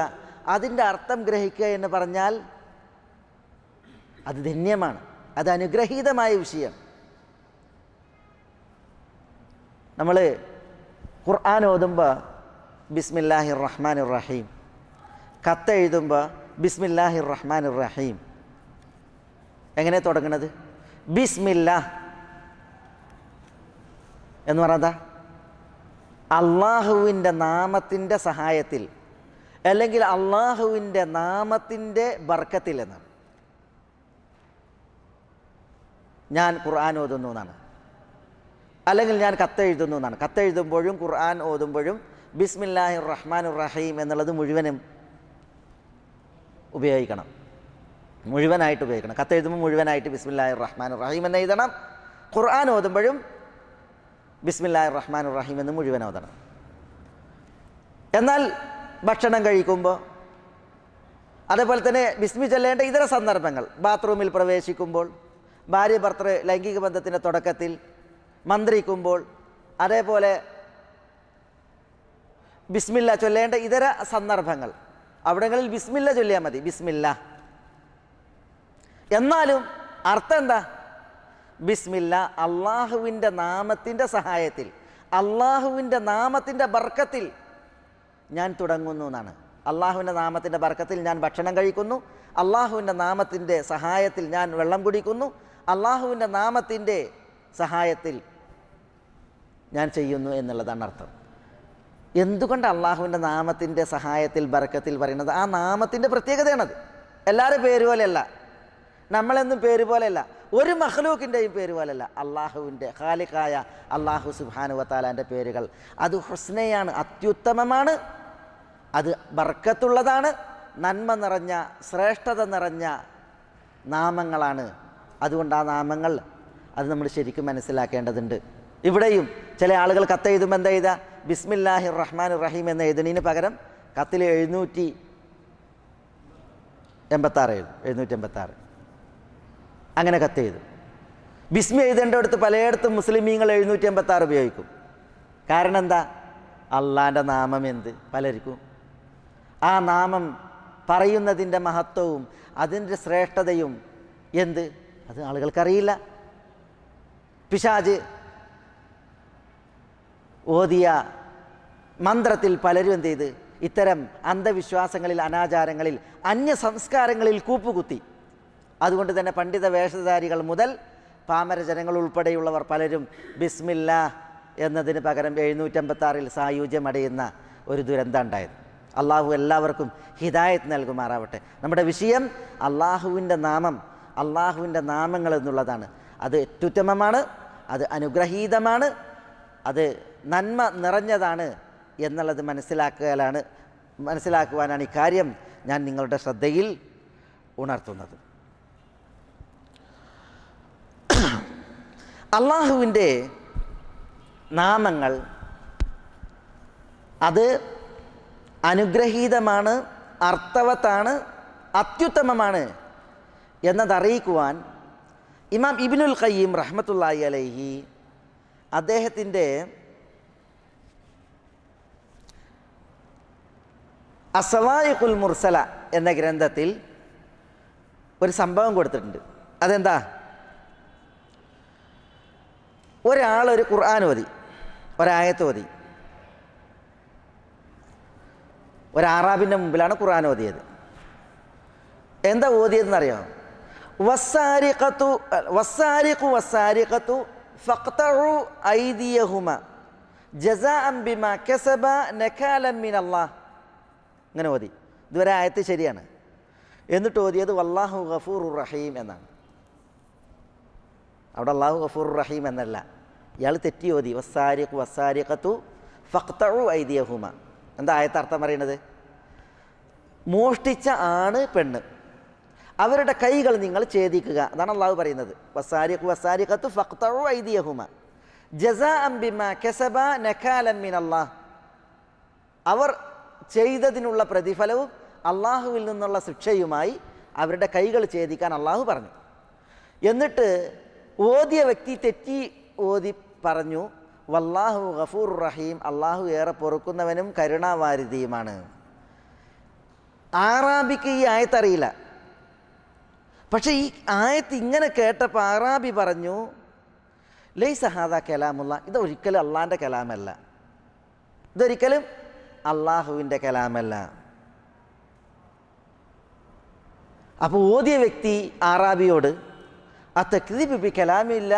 S2: അതിൻ്റെ അർത്ഥം ഗ്രഹിക്കുക എന്ന് പറഞ്ഞാൽ അത് ധന്യമാണ്, അത് അനുഗ്രഹീതമായ വിഷയം. നമ്മൾ ഖുർആൻ ഓതുമ്പോൾ ബിസ്മില്ലാഹിർ റഹ്മാനിർ റഹീം, കത്തെഴുതുമ്പോൾ ബിസ്മില്ലാഹിർ റഹ്മാനിർ റഹീം. എങ്ങനെ തുടങ്ങുന്നത്? ബിസ്മില്ലാ എന്ന് പറഞ്ഞാൽ അള്ളാഹുവിൻ്റെ നാമത്തിൻ്റെ സഹായത്തിൽ, അല്ലെങ്കിൽ അള്ളാഹുവിൻ്റെ നാമത്തിൻ്റെ ബർക്കത്തിൽ എന്നാണ്. ഞാൻ ഖുർആൻ ഓതുന്നു എന്നാണ്, അല്ലെങ്കിൽ ഞാൻ കത്തെഴുതുന്നു എന്നാണ്. കത്തെഴുതുമ്പോഴും ഖുർആൻ ഓതുമ്പോഴും ബിസ്മില്ലാഹിർ റഹ്മാനിർ റഹീം എന്നുള്ളത് മുഴുവനും ഉപയോഗിക്കണം, മുഴുവനായിട്ട് ഉപയോഗിക്കണം. കത്തെഴുതുമ്പോൾ മുഴുവനായിട്ട് ബിസ്മില്ലാഹിർ റഹ്മാനിർ റഹീം എന്ന് എഴുതണം. ഖുർആൻ ഓതുമ്പോഴും ബിസ്മില്ലാഹിർ റഹ്മാനിർ റഹീം എന്ന് മുഴുവൻ ഓതണം. എന്നാൽ ഭക്ഷണം കഴിക്കുമ്പോൾ, അതേപോലെ തന്നെ ബിസ്മി ചൊല്ലേണ്ട ഇതര സന്ദർഭങ്ങൾ, ബാത്റൂമിൽ പ്രവേശിക്കുമ്പോൾ, ഭാര്യ ഭർത്തൃ ലൈംഗിക ബന്ധത്തിൻ്റെ തുടക്കത്തിൽ, മന്ത്രിക്കുമ്പോൾ, അതേപോലെ ബിസ്മില്ല ചൊല്ലേണ്ട ഇതര സന്ദർഭങ്ങൾ, അവിടങ്ങളിൽ ബിസ്മില്ല ചൊല്ലിയാൽ മതി, ബിസ്മില്ല. എന്നാലും അർത്ഥം എന്താ? ബിസ്മില്ല, അള്ളാഹുവിൻ്റെ നാമത്തിൻ്റെ സഹായത്തിൽ, അള്ളാഹുവിൻ്റെ നാമത്തിൻ്റെ ബർക്കത്തിൽ ഞാൻ തുടങ്ങുന്നു എന്നാണ്. അള്ളാഹുവിൻ്റെ നാമത്തിൻ്റെ ബർക്കത്തിൽ ഞാൻ ഭക്ഷണം കഴിക്കുന്നു, അള്ളാഹുവിൻ്റെ നാമത്തിൻ്റെ സഹായത്തിൽ ഞാൻ വെള്ളം കുടിക്കുന്നു, അള്ളാഹുവിൻ്റെ നാമത്തിൻ്റെ സഹായത്തിൽ ഞാൻ ചെയ്യുന്നു എന്നുള്ളതാണ് അർത്ഥം. എന്തുകൊണ്ട് അള്ളാഹുവിൻ്റെ നാമത്തിൻ്റെ സഹായത്തിൽ ബർക്കത്തിൽ പറയുന്നത്? ആ നാമത്തിൻ്റെ പ്രത്യേകതയാണത്. എല്ലാവരും പേര് പോലെയല്ല, നമ്മളെന്നും പേര് പോലെയല്ല, ഒരു മഖ്ലൂക്കിൻ്റെയും പേര് പോലെയല്ല. അള്ളാഹുവിൻ്റെ ഖാലിഖായ അള്ളാഹു സുബ്ഹാനഹു വ തആലാൻ്റെ പേരുകൾ അത് ഹുസ്നയാണ്, അത്യുത്തമമാണ്, അത് ബർക്കത്തുള്ളതാണ്, നന്മ നിറഞ്ഞ ശ്രേഷ്ഠത നിറഞ്ഞ നാമങ്ങളാണ്. അതുകൊണ്ട് ആ നാമങ്ങൾ അത് നമ്മൾ ശരിക്കും മനസ്സിലാക്കേണ്ടതുണ്ട്. ഇവിടെയും ചില ആളുകൾ കത്തെഴുതുമ്പോൾ എന്താ എഴുതുക? ബിസ്മില്ലാഹിർ റഹ്മാനിർ റഹീം എന്ന് എഴുതുന്നതിന് പകരം കത്തിൽ 786 എഴുതും, 786 അങ്ങനെ കത്തെഴുതും. ബിസ്മി എഴുതേണ്ടടുത്ത് പലയിടത്തും മുസ്ലിമീങ്ങൾ 786 ഉപയോഗിക്കും. കാരണം എന്താ? അള്ളാൻ്റെ നാമം എന്ത് പലർക്കും, ആ നാമം പറയുന്നതിൻ്റെ മഹത്വവും അതിൻ്റെ ശ്രേഷ്ഠതയും എന്ത്, അത് ആളുകൾക്കറിയില്ല. പിശാച് ഓതിയ മന്ത്രത്തിൽ പലരും എന്ത് ചെയ്ത് ഇത്തരം അന്ധവിശ്വാസങ്ങളിൽ, അനാചാരങ്ങളിൽ, അന്യ സംസ്കാരങ്ങളിൽ കൂപ്പുകുത്തി. അതുകൊണ്ട് തന്നെ പണ്ഡിത വേഷധാരികൾ മുതൽ പാമര ജനങ്ങൾ ഉൾപ്പെടെയുള്ളവർ പലരും ബിസ്മില്ലാ എന്നതിന് പകരം 786 സായുജ്യമടയുന്ന ഒരു ദുരന്തം ഉണ്ടായത്. അള്ളാഹു എല്ലാവർക്കും ഹിദായത്ത് നൽകുമാറാവട്ടെ. നമ്മുടെ വിഷയം അള്ളാഹുവിൻ്റെ നാമം, അള്ളാഹുവിൻ്റെ നാമങ്ങൾ എന്നുള്ളതാണ്. അത് അത്യുത്തമമാണ്, അത് അനുഗ്രഹീതമാണ്, അത് നന്മ നിറഞ്ഞതാണ് എന്നുള്ളത് മനസ്സിലാക്കുവാനാണ് ഇക്കാര്യം ഞാൻ നിങ്ങളുടെ ശ്രദ്ധയിൽ ഉണർത്തുന്നത്. അള്ളാഹുവിൻ്റെ നാമങ്ങൾ അത് അനുഗ്രഹീതമാണ്, അർത്ഥവത്താണ്, അത്യുത്തമമാണ് എന്നതറിയിക്കുവാൻ ഇമാം ഇബ്നുൽ ഖയ്യിം റഹ്മത്തുള്ളാഹി അലൈഹി അദ്ദേഹത്തിൻ്റെ അസ്സവായിഖുൽ മുർസല എന്ന ഗ്രന്ഥത്തിൽ ഒരു സംഭവം കൊടുത്തിട്ടുണ്ട്. അതെന്താ? ഒരാളൊരു ഖുർആൻ ഓതി, ഒരായത്ത് ഓതി. ഒരാറാബിൻ്റെ മുമ്പിലാണ് ഖുർആൻ ഓതിയത്. എന്താ ഓതിയതെന്നറിയോ? വസ്സാരിഖു വസ്സാരിഖത്തു ഫഖ്തഉ ഐദിയഹുമ ജസാഅൻ ബിമാ കസബ നകാലൻ മിനല്ലാഹ്. ഇങ്ങനെ ഓതി. ഇതുവരെ ആയത്ത് ശരിയാണ്. എന്നിട്ട് ഓതിയത് വല്ലാഹു ഗഫൂറുർ റഹീം എന്നാണ്. അവിടെ അല്ലാഹു ഗഫൂറുർ റഹീം എന്നല്ല, ഇയാൾ തെറ്റി ഓതി. വസ്സാരിഖത്തു ഫഖ്തഉ ഐദിയഹുമ. എന്താ ആയത്ത് അർത്ഥം പറയുന്നത്? മോഷ്ടിച്ച ആണ് പെണ്ണ്, അവരുടെ കൈകൾ നിങ്ങൾ ഛേദിക്കുക. അതാണ് അള്ളാഹു പറയുന്നത്. വസ്സാരിഖത്തു ഫഖ്തഉ ഐദിയഹുമ ജസാഅൻ ബിമാ കസബ നകാലൻ മിനല്ലാഹ്. അവർ ചെയ്തതിനുള്ള പ്രതിഫലവും അള്ളാഹുവിൽ നിന്നുള്ള ശിക്ഷയുമായി അവരുടെ കൈകൾ ഛേദിക്കാൻ അള്ളാഹു പറഞ്ഞു. എന്നിട്ട് ഓതിയ വ്യക്തി തെറ്റി ഓതി പറഞ്ഞു വല്ലാഹു ഗഫൂറുർ റഹീം, അള്ളാഹു ഏറെ പൊറുക്കുന്നവനും കരുണാവാരിധിയുമാണ്. ആറാബിക്ക് ഈ ആയത്ത് അറിയില്ല. പക്ഷേ ഈ ആയത്ത് ഇങ്ങനെ കേട്ടപ്പോൾ ആറാബി പറഞ്ഞു ലൈസ ഹാദാ കലാമുള്ള, ഇതൊരിക്കലും അള്ളാഹിൻ്റെ കലാമല്ല, ഇതൊരിക്കലും അള്ളാഹുവിൻ്റെ കലാമല്ല. അപ്പോൾ ഓതിയ വ്യക്തി ആറാബിയോട് ആ തക്ദീബ് ബി കലാമില്ല,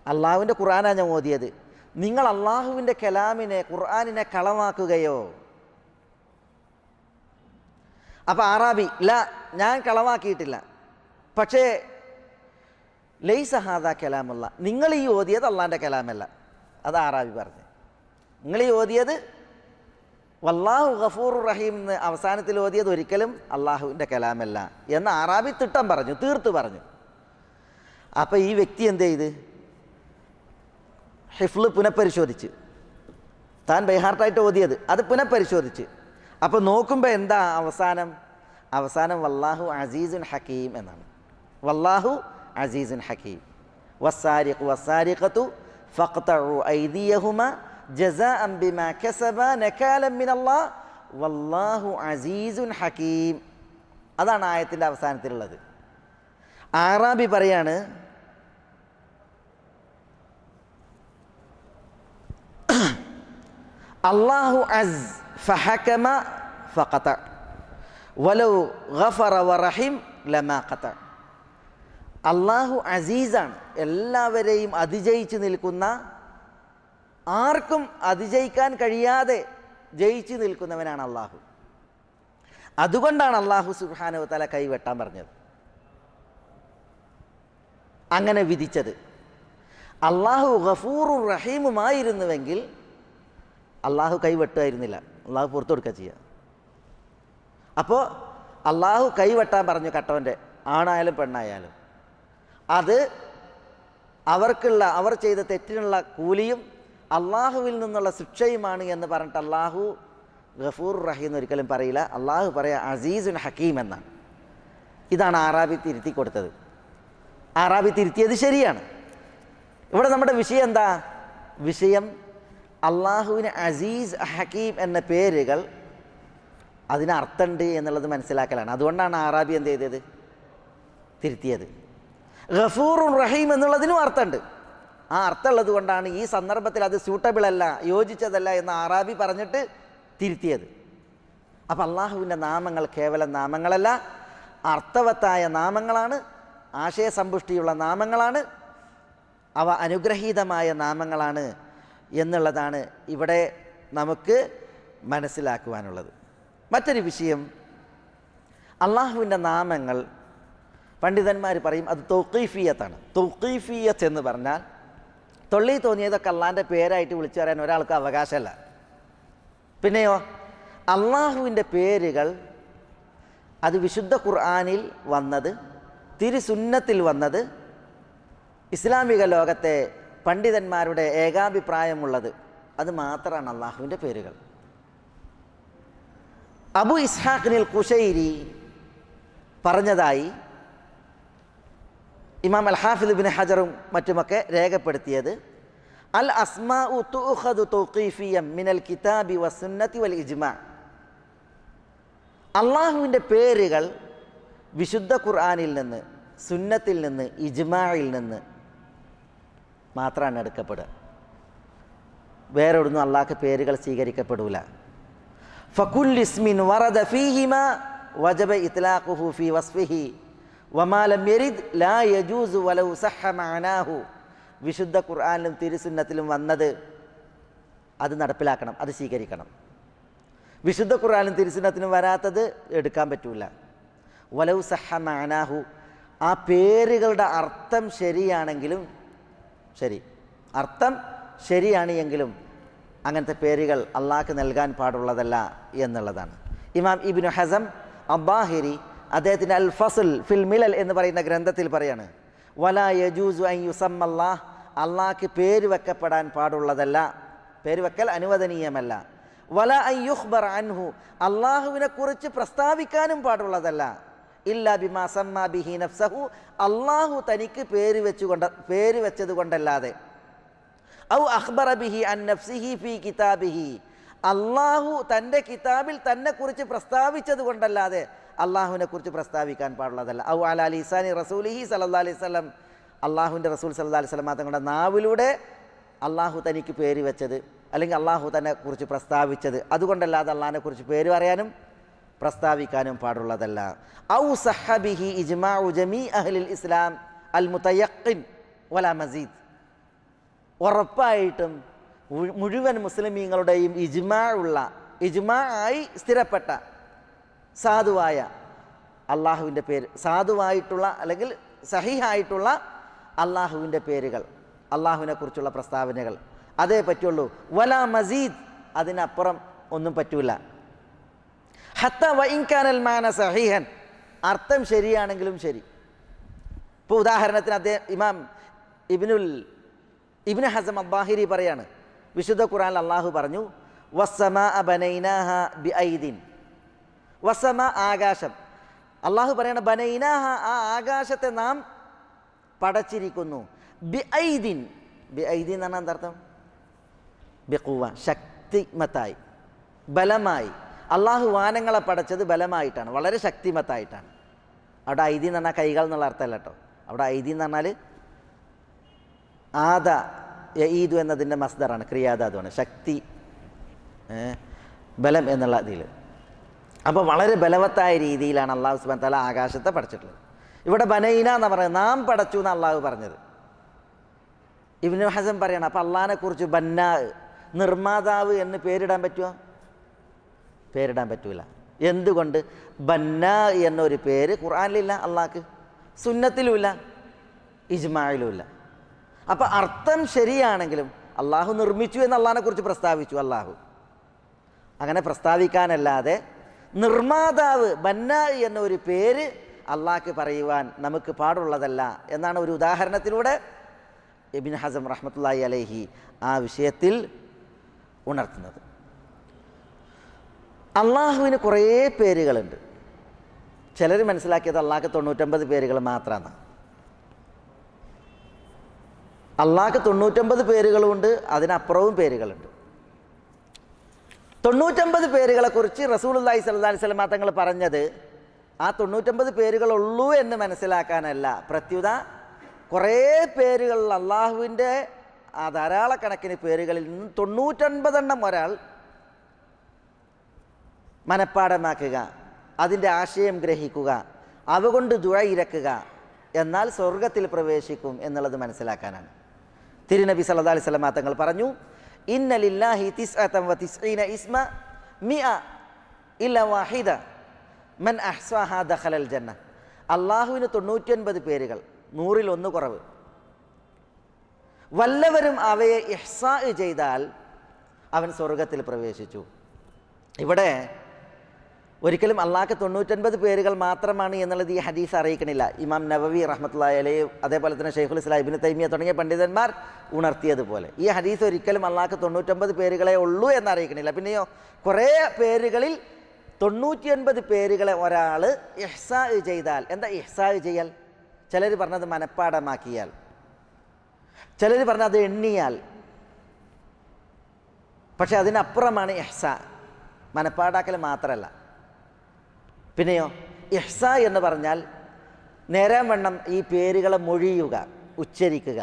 S2: അള്ളാഹുവിൻ്റെ ഖുർആനാണ് ഞാൻ ഓതിയത്, നിങ്ങൾ അള്ളാഹുവിൻ്റെ കലാമിനെ ഖുർആനിനെ കളവാക്കുകയോ? അപ്പോൾ ആറാബി ല, ഞാൻ കളവാക്കിയിട്ടില്ല, പക്ഷേ ലൈസ ഹാദാ കലാമുള്ള, നിങ്ങൾ ഈ ഓതിയത് അള്ളാൻ്റെ കലാമല്ല. അത് ആറാബി പറഞ്ഞു. നിങ്ങൾ ഈ ഓതിയത് വല്ലാഹു ഗഫൂർ റഹീം എന്ന് അവസാനത്തിൽ ഓതിയത് ഒരിക്കലും അള്ളാഹുവിൻ്റെ കലാമല്ല എന്ന് ആറാബി തിട്ടം പറഞ്ഞു, തീർത്തു പറഞ്ഞു. അപ്പോൾ ഈ വ്യക്തി എന്ത് ചെയ്ത് ഹിഫ്ള് പുനഃപരിശോധിച്ച്, താൻ ബൈഹാർട്ടായിട്ട് ഓതിയത് അത് പുനഃപരിശോധിച്ച്. അപ്പോൾ നോക്കുമ്പോൾ എന്താ അവസാനം വല്ലാഹു അസീസുൻ ഹക്കീം എന്നാണ്. വല്ലാഹു അസീസുൻ ഹക്കീം. വസ്സാരിഖു വസ്സാരിഖതു ഫഖ്തഉ ഐദിയഹുമ ജസാഅൻ ബിമാ കസബ നകാലൻ മിനല്ലാഹ് വല്ലാഹു അസീസുൻ ഹക്കീം. അതാണ് ആയത്തിൻ്റെ അവസാനത്തിലുള്ളത്. ആറാബി പറയാണ്, അല്ലാഹു അസ് ഫഹകമ ഫഖത വലൗ ഗഫറ വറഹിം ലമാ ഖത. അല്ലാഹു അസീസാണ്, എല്ലാവരെയും അതിജയിച്ച് നിൽക്കുന്ന, ആർക്കും അതിജയിക്കാൻ കഴിയാതെ ജയിച്ചു നിൽക്കുന്നവനാണ് അള്ളാഹു. അതുകൊണ്ടാണ് അള്ളാഹു സുബ്ഹാനഹു വ തആല കൈവെട്ടാൻ പറഞ്ഞത്, അങ്ങനെ വിധിച്ചത്. അള്ളാഹു ഗഫൂറുർ റഹീമുമായിരുന്നുവെങ്കിൽ അള്ളാഹു കൈവെട്ടുമായിരുന്നില്ല, അള്ളാഹു പുറത്തു കൊടുക്കുക ചെയ്യുക. അപ്പോൾ അള്ളാഹു കൈവെട്ടാൻ പറഞ്ഞു കട്ടവൻ്റെ, ആണായാലും പെണ്ണായാലും. അത് അവർ ചെയ്ത തെറ്റിനുള്ള കൂലിയും അള്ളാഹുവിൽ നിന്നുള്ള ശിക്ഷയുമാണ് എന്ന് പറഞ്ഞിട്ട് അള്ളാഹു ഗഫൂർ റഹീം ഒരിക്കലും പറയില്ല. അള്ളാഹു പറയുക അസീസുൻ ഹക്കീം എന്നാണ്. ഇതാണ് ആറാബി തിരുത്തി കൊടുത്തത്. ആറാബി തിരുത്തിയത് ശരിയാണ്. ഇവിടെ നമ്മുടെ വിഷയം എന്താ? വിഷയം അള്ളാഹുവിന് അസീസ് ഹക്കീം എന്ന പേരുകൾ അതിന് അർത്ഥമുണ്ട് എന്നുള്ളത് മനസ്സിലാക്കലാണ്. അതുകൊണ്ടാണ് ആറാബി എന്ത് ചെയ്തത്? തിരുത്തിയത്. ഗഫൂറുൻ റഹീം എന്നുള്ളതിനും അർത്ഥമുണ്ട്. ആ അർത്ഥമുള്ളത് കൊണ്ടാണ് ഈ സന്ദർഭത്തിൽ അത് സ്യൂട്ടബിൾ അല്ല, യോജിച്ചതല്ല എന്ന് ആറാബി പറഞ്ഞിട്ട് തിരുത്തിയത്. അപ്പം അള്ളാഹുവിൻ്റെ നാമങ്ങൾ കേവലം നാമങ്ങളല്ല, അർത്ഥവത്തായ നാമങ്ങളാണ്, ആശയസമ്പുഷ്ടിയുള്ള നാമങ്ങളാണ്, അവ അനുഗ്രഹീതമായ നാമങ്ങളാണ് എന്നുള്ളതാണ് ഇവിടെ നമുക്ക് മനസ്സിലാക്കുവാനുള്ളത്. മറ്റൊരു വിഷയം, അള്ളാഹുവിൻ്റെ നാമങ്ങൾ പണ്ഡിതന്മാർ പറയും അത് തൗഖീഫിയത്താണ്. തൗഖീഫിയത്ത് എന്ന് പറഞ്ഞാൽ തൊള്ളി തോന്നിയതൊക്കെ അള്ളാഹിൻ്റെ പേരായിട്ട് വിളിച്ചു പറയാൻ ഒരാൾക്ക് അവകാശമല്ല. പിന്നെയോ അള്ളാഹുവിൻ്റെ പേരുകൾ അത് വിശുദ്ധ ഖുർആനിൽ വന്നത്, തിരുസുന്നത്തിൽ വന്നത്, ഇസ്ലാമിക ലോകത്തെ പണ്ഡിതന്മാരുടെ ഏകാഭിപ്രായമുള്ളത്, അത് മാത്രമാണ് അള്ളാഹുവിൻ്റെ പേരുകൾ. അബു ഇസ്ഹാഖിനിൽ ഖുശൈരി പറഞ്ഞതായി ഇമാം അൽ ഹാഫിദ് ഇബ്നു ഹജറും മറ്റുമൊക്കെ രേഖപ്പെടുത്തിയത്, അൽ അസ്മാഉ തുഖദു തൗഖീഫിയ്യം മിനൽ കിതാബി വസുന്നതി വൽ ഇജ്മാ. അള്ളാഹുവിൻ്റെ പേരുകൾ വിശുദ്ധ ഖുർആനിൽ നിന്ന്, സുന്നത്തിൽ നിന്ന്, ഇജ്മായിൽ നിന്ന് മാത്രമാണ് എടുക്കപ്പെടുക. വേറെ ഒന്നും അള്ളാഹ്ക്ക് പേരുകൾ സ്വീകരിക്കപ്പെടൂല. ഫകുല്ലു ഇസ്മിൻ വറദ ഫീഹിമാ വജബ ഇത്ലാഖുഹു ഫീ വസ്ഫിഹി വമാ ലം യരിദ് ലാ യജൂസു വലൗ സഹഹ മഅനാഹു. വിശുദ്ധ ഖുർആനിലും തിരുസുന്നത്തിലും വന്നത് അത് നടപ്പിലാക്കണം, അത് സ്വീകരിക്കണം. വിശുദ്ധ ഖുർആനിലും തിരുസുന്നത്തിലും വരാത്തത് എടുക്കാൻ പറ്റൂല. വലൗ സഹഹ മഅനാഹു, ആ പേരുകളുടെ അർത്ഥം ശരിയാണെങ്കിലും ശരി, അർത്ഥം ശരിയാണ് എങ്കിലും അങ്ങനത്തെ പേരുകൾ അള്ളാഹ്ക്ക് നൽകാൻ പാടുള്ളതല്ല എന്നുള്ളതാണ്. ഇമാം ഇബ്നു ഹസം അബ്ബാഹിരി അദ്ദേഹത്തിൻ്റെ അൽ ഫസ്ൽ ഫിൽ മിലൽ എന്ന് പറയുന്ന ഗ്രന്ഥത്തിൽ പറയാണ്, വലാ യജൂസു അൻ യുസമ്മല്ലാഹ്, അള്ളാഹ്ക്ക് പേര് വെക്കപ്പെടാൻ പാടുള്ളതല്ല, പേര് വെക്കൽ അനുവദനീയമല്ല. വലാ അൻ യുഖ്ബർ അൻഹു, അള്ളാഹുവിനെ കുറിച്ച് പ്രസ്താവിക്കാനും പാടുള്ളതല്ല. ഇല്ലാ ബിമാ സമ്മാ ബിഹി നഫ്സഹു, അള്ളാഹു തനിക്ക് പേര് വെച്ചത് കൊണ്ടല്ലാതെ. ഔ അഖ്ബറ ബിഹി അൻ നഫ്സിഹി ഫീ കിതാബിഹി, അള്ളാഹു തൻ്റെ കിതാബിൽ തന്നെ കുറിച്ച് പ്രസ്താവിച്ചത് കൊണ്ടല്ലാതെ അള്ളാഹുവിനെ കുറിച്ച് പ്രസ്താവിക്കാൻ പാടുള്ളതല്ല. ഔ അലാ ലിസാനി റസൂലിഹി സല്ലല്ലാഹു അലൈഹി വസല്ലം, അള്ളാഹുവിൻ്റെ റസൂൽ സല്ലല്ലാഹു അലൈഹി വസല്ലം തങ്ങളുടെ നാവിലൂടെ അള്ളാഹു തനിക്ക് പേര് വെച്ചത് അല്ലെങ്കിൽ അള്ളാഹു തന്നെ കുറിച്ച് പ്രസ്താവിച്ചത്, അതുകൊണ്ടല്ലാതെ അള്ളാഹിനെ കുറിച്ച് പേര് പറയാനും പ്രസ്താവിക്കാനും പാടുള്ളതല്ല. ഔ സഹബിഹി ഇജ്മാഉ ജമീ അഹ്ലിൽ ഇസ്ലാം അൽ മുതയഖിൻ വലാ മസീദ്, ഉറപ്പായിട്ടും മുഴുവൻ മുസ്ലിമീങ്ങളുടെയും ഇജ്മാ ആയി സ്ഥിരപ്പെട്ട സാധുവായ അള്ളാഹുവിൻ്റെ പേര്, സാധുവായിട്ടുള്ള അല്ലെങ്കിൽ സഹിഹായിട്ടുള്ള അള്ളാഹുവിൻ്റെ പേരുകൾ, അള്ളാഹുവിനെ കുറിച്ചുള്ള പ്രസ്താവനകൾ അതേ പറ്റുള്ളൂ. വലാ മസീദ്, അതിനപ്പുറം ഒന്നും പറ്റൂല. ഹത്ത വഇൻകാനൽ മാന സഹീഹൻ, അർത്ഥം ശരിയാണെങ്കിലും ശരി. ഇപ്പോൾ ഉദാഹരണത്തിന് ഇമാം ഇബ്നു ഹസം അബ്ബാഹിരി പറയാണ്, വിശുദ്ധ ഖുർആനിൽ അള്ളാഹു പറഞ്ഞു വസ്സമാഅ ബനൈനാഹ ബിഐദിൻ. വസ്സമാ, ആകാശം. അള്ളാഹു പറയണ ബനൈനാഹ, ആ ആകാശത്തെ നാം പടച്ചിരിക്കുന്നു. ബിഐദിൻ, ബിഐദിൻ എന്ന് പറഞ്ഞാൽ എന്താർത്ഥം? ബിഖുവ, ശക്തിമത്തായി, ബലമായി. അള്ളാഹു വാനങ്ങളെ പടച്ചത് ബലമായിട്ടാണ്, വളരെ ശക്തിമത്തായിട്ടാണ്. അവിടെ ഐദി എന്ന് പറഞ്ഞാൽ കൈകൾ എന്നുള്ള അർത്ഥമല്ല കേട്ടോ. അവിടെ ഐദി എന്ന് പറഞ്ഞാൽ ആദ യഈദു എന്നതിൻ്റെ മസ്ദറാണ്, ക്രിയാധാതുവാണ്, ശക്തി, ബലം എന്നുള്ള ഇതിൽ. അപ്പോൾ വളരെ ബലവത്തായ രീതിയിലാണ് അള്ളാഹു സുബ്ഹാനഹു വ തആല ആകാശത്തെ പടച്ചിട്ടുള്ളത്. ഇവിടെ ബനൈന എന്ന് പറയുന്നത് നാം പടച്ചു എന്ന് അള്ളാഹു പറഞ്ഞത്. ഇബ്നു ഹസം പറയണം, അപ്പോൾ അള്ളാഹിനെ കുറിച്ച് ബന്നാ, നിർമ്മാതാവ് എന്ന് പേരിടാൻ പറ്റുമോ? പേരിടാൻ പറ്റൂല. എന്തുകൊണ്ട്? ബന്നാ എന്നൊരു പേര് ഖുർആനിലില്ല, അള്ളാഹ്ക്ക് സുന്നത്തിലുമില്ല, ഇജ്മായിലുമില്ല. അപ്പം അർത്ഥം ശരിയാണെങ്കിലും അള്ളാഹു നിർമ്മിച്ചു എന്ന് അള്ളാഹിനെ കുറിച്ച് പ്രസ്താവിച്ചു. അള്ളാഹു അങ്ങനെ പ്രസ്താവിക്കാനല്ലാതെ നിർമ്മാതാവ് ബന്നാ എന്നൊരു പേര് അള്ളാഹ്ക്ക് പറയുവാൻ നമുക്ക് പാടുള്ളതല്ല എന്നാണ് ഒരു ഉദാഹരണത്തിലൂടെ ഇബ്നു ഹസം റഹ്മത്തുള്ളാഹി അലൈഹി ആ വിഷയത്തിൽ ഉണർത്തുന്നത്. അള്ളാഹുവിന് കുറേ പേരുകളുണ്ട്. ചിലർ മനസ്സിലാക്കിയത് അള്ളാഹ്ക്ക് 99 പേരുകൾ മാത്രമാണ്. അള്ളാഹ്ക്ക് 99 പേരുകളുമുണ്ട്, അതിനപ്പുറവും പേരുകളുണ്ട്. 99 പേരുകളെക്കുറിച്ച് റസൂലുള്ളാഹി സ്വല്ലല്ലാഹി അലൈഹി വസല്ലം തങ്ങൾ പറഞ്ഞത് ആ 99 പേരുകളുള്ളൂ എന്ന് മനസ്സിലാക്കാനല്ല. പ്രത്യുത കുറേ പേരുകൾ അള്ളാഹുവിൻ്റെ ആ ധാരാളക്കണക്കിന് പേരുകളിൽ നിന്ന് 99 ഒരാൾ മനഃപ്പാഠമാക്കുക, അതിൻ്റെ ആശയം ഗ്രഹിക്കുക, അവ കൊണ്ട് ദുആ ഇരക്കുക, എന്നാൽ സ്വർഗത്തിൽ പ്രവേശിക്കും എന്നുള്ളത് മനസ്സിലാക്കാനാണ്. തിരുനബി സല്ലല്ലാഹു അലൈഹി വസല്ലം തങ്ങൾ പറഞ്ഞു, ഇന്ന ലില്ലാഹി 99 ഇസ്മ മിഅ ഇല്ല വാഹിദ മൻ അഹ്സാഹാ ദഖലൽ ജന്ന. അള്ളാഹുവിന് 99 പേരുകൾ, 100 കുറവ്. വല്ലവരും അവയെ ഇഹ്സാ ചെയ്താൽ അവൻ സ്വർഗത്തിൽ പ്രവേശിച്ചു. ഇവിടെ ഒരിക്കലും അള്ളാഹ്ക്ക് 99 പേരുകൾ മാത്രമാണ് എന്നുള്ളത് ഈ ഹദീസ് അറിയിക്കണില്ല. ഇമാം നവവി റഹ്മത്തുള്ളാഹി അലൈഹി, അതേപോലെ തന്നെ ശൈഖുൽ ഇസ്ലാം ഇബ്നു തൈമിയ തുടങ്ങിയ പണ്ഡിതന്മാർ ഉണർത്തിയതുപോലെ ഈ ഹദീസ് ഒരിക്കലും അള്ളാഹ്ക്ക് 99 പേരുകളെ ഉള്ളൂ എന്ന് അറിയിക്കണില്ല. പിന്നെയോ കുറേ പേരുകളിൽ 99 പേരുകളെ ഒരാൾ ഇഹ്സാ ചെയ്താൽ, എന്താ ഇഹ്സാ ചെയ്യൽ? ചിലർ പറഞ്ഞത് മനഃപ്പാഠമാക്കിയാൽ, ചിലർ പറഞ്ഞത് എണ്ണിയാൽ. പക്ഷെ അതിനപ്പുറമാണ് ഇഹ്സാ, മനഃപ്പാടാക്കൽ മാത്രമല്ല. പിന്നെയോ ഇഹ്സാ എന്ന് പറഞ്ഞാൽ നേരാവണ്ണം ഈ പേരുകളെ മൊഴിയുക, ഉച്ചരിക്കുക,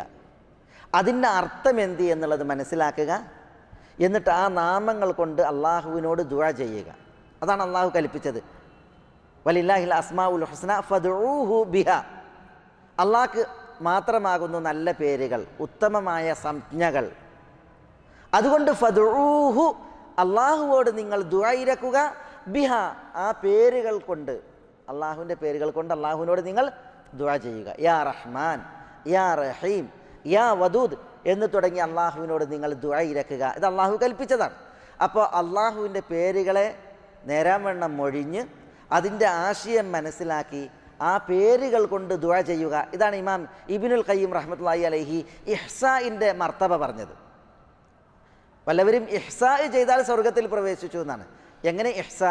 S2: അതിൻ്റെ അർത്ഥം എന്ത് എന്നുള്ളത് മനസ്സിലാക്കുക, എന്നിട്ട് ആ നാമങ്ങൾ കൊണ്ട് അള്ളാഹുവിനോട് ദുആ ചെയ്യുക. അതാണ് അള്ളാഹു കൽപ്പിച്ചത്. വലില്ലാഹിൽ അസ്മാഉൽ ഹുസ്ന ഫദ്ഉഹു ബിഹ. അള്ളാഹ്ക്ക് മാത്രമാകുന്നു നല്ല പേരുകൾ, ഉത്തമമായ സംജ്ഞകൾ. അതുകൊണ്ട് ഫദ്ഉഹു, അള്ളാഹുവോട് നിങ്ങൾ ദുആ ഇരക്കുക, ബിഹ, ആ പേരുകൾ കൊണ്ട്, അള്ളാഹുവിൻ്റെ പേരുകൾ കൊണ്ട് അള്ളാഹുവിനോട് നിങ്ങൾ ദുആ ചെയ്യുക. യാ റഹ്മാൻ, യാ റഹീം, യാ വദൂദ് എന്ന് തുടങ്ങി അള്ളാഹുവിനോട് നിങ്ങൾ ദുആ ഇരക്കുക. ഇത് അള്ളാഹു കൽപ്പിച്ചതാണ്. അപ്പോൾ അള്ളാഹുവിൻ്റെ പേരുകളെ നേരാവണ്ണം മൊഴിഞ്ഞ് അതിൻ്റെ ആശയം മനസ്സിലാക്കി ആ പേരുകൾ കൊണ്ട് ദുആ ചെയ്യുക. ഇതാണ് ഇമാം ഇബ്നുൽ ഖയ്യിം റഹ്മത്തുള്ളാഹി അലൈഹി ഇഹ്സാഇൻ്റെ മർത്തബ പറഞ്ഞത്. വല്ലവരും ഇഹ്സാ ചെയ്താൽ സ്വർഗത്തിൽ പ്രവേശിച്ചു എന്നാണ്. എങ്ങനെ ഇഹ്സാ?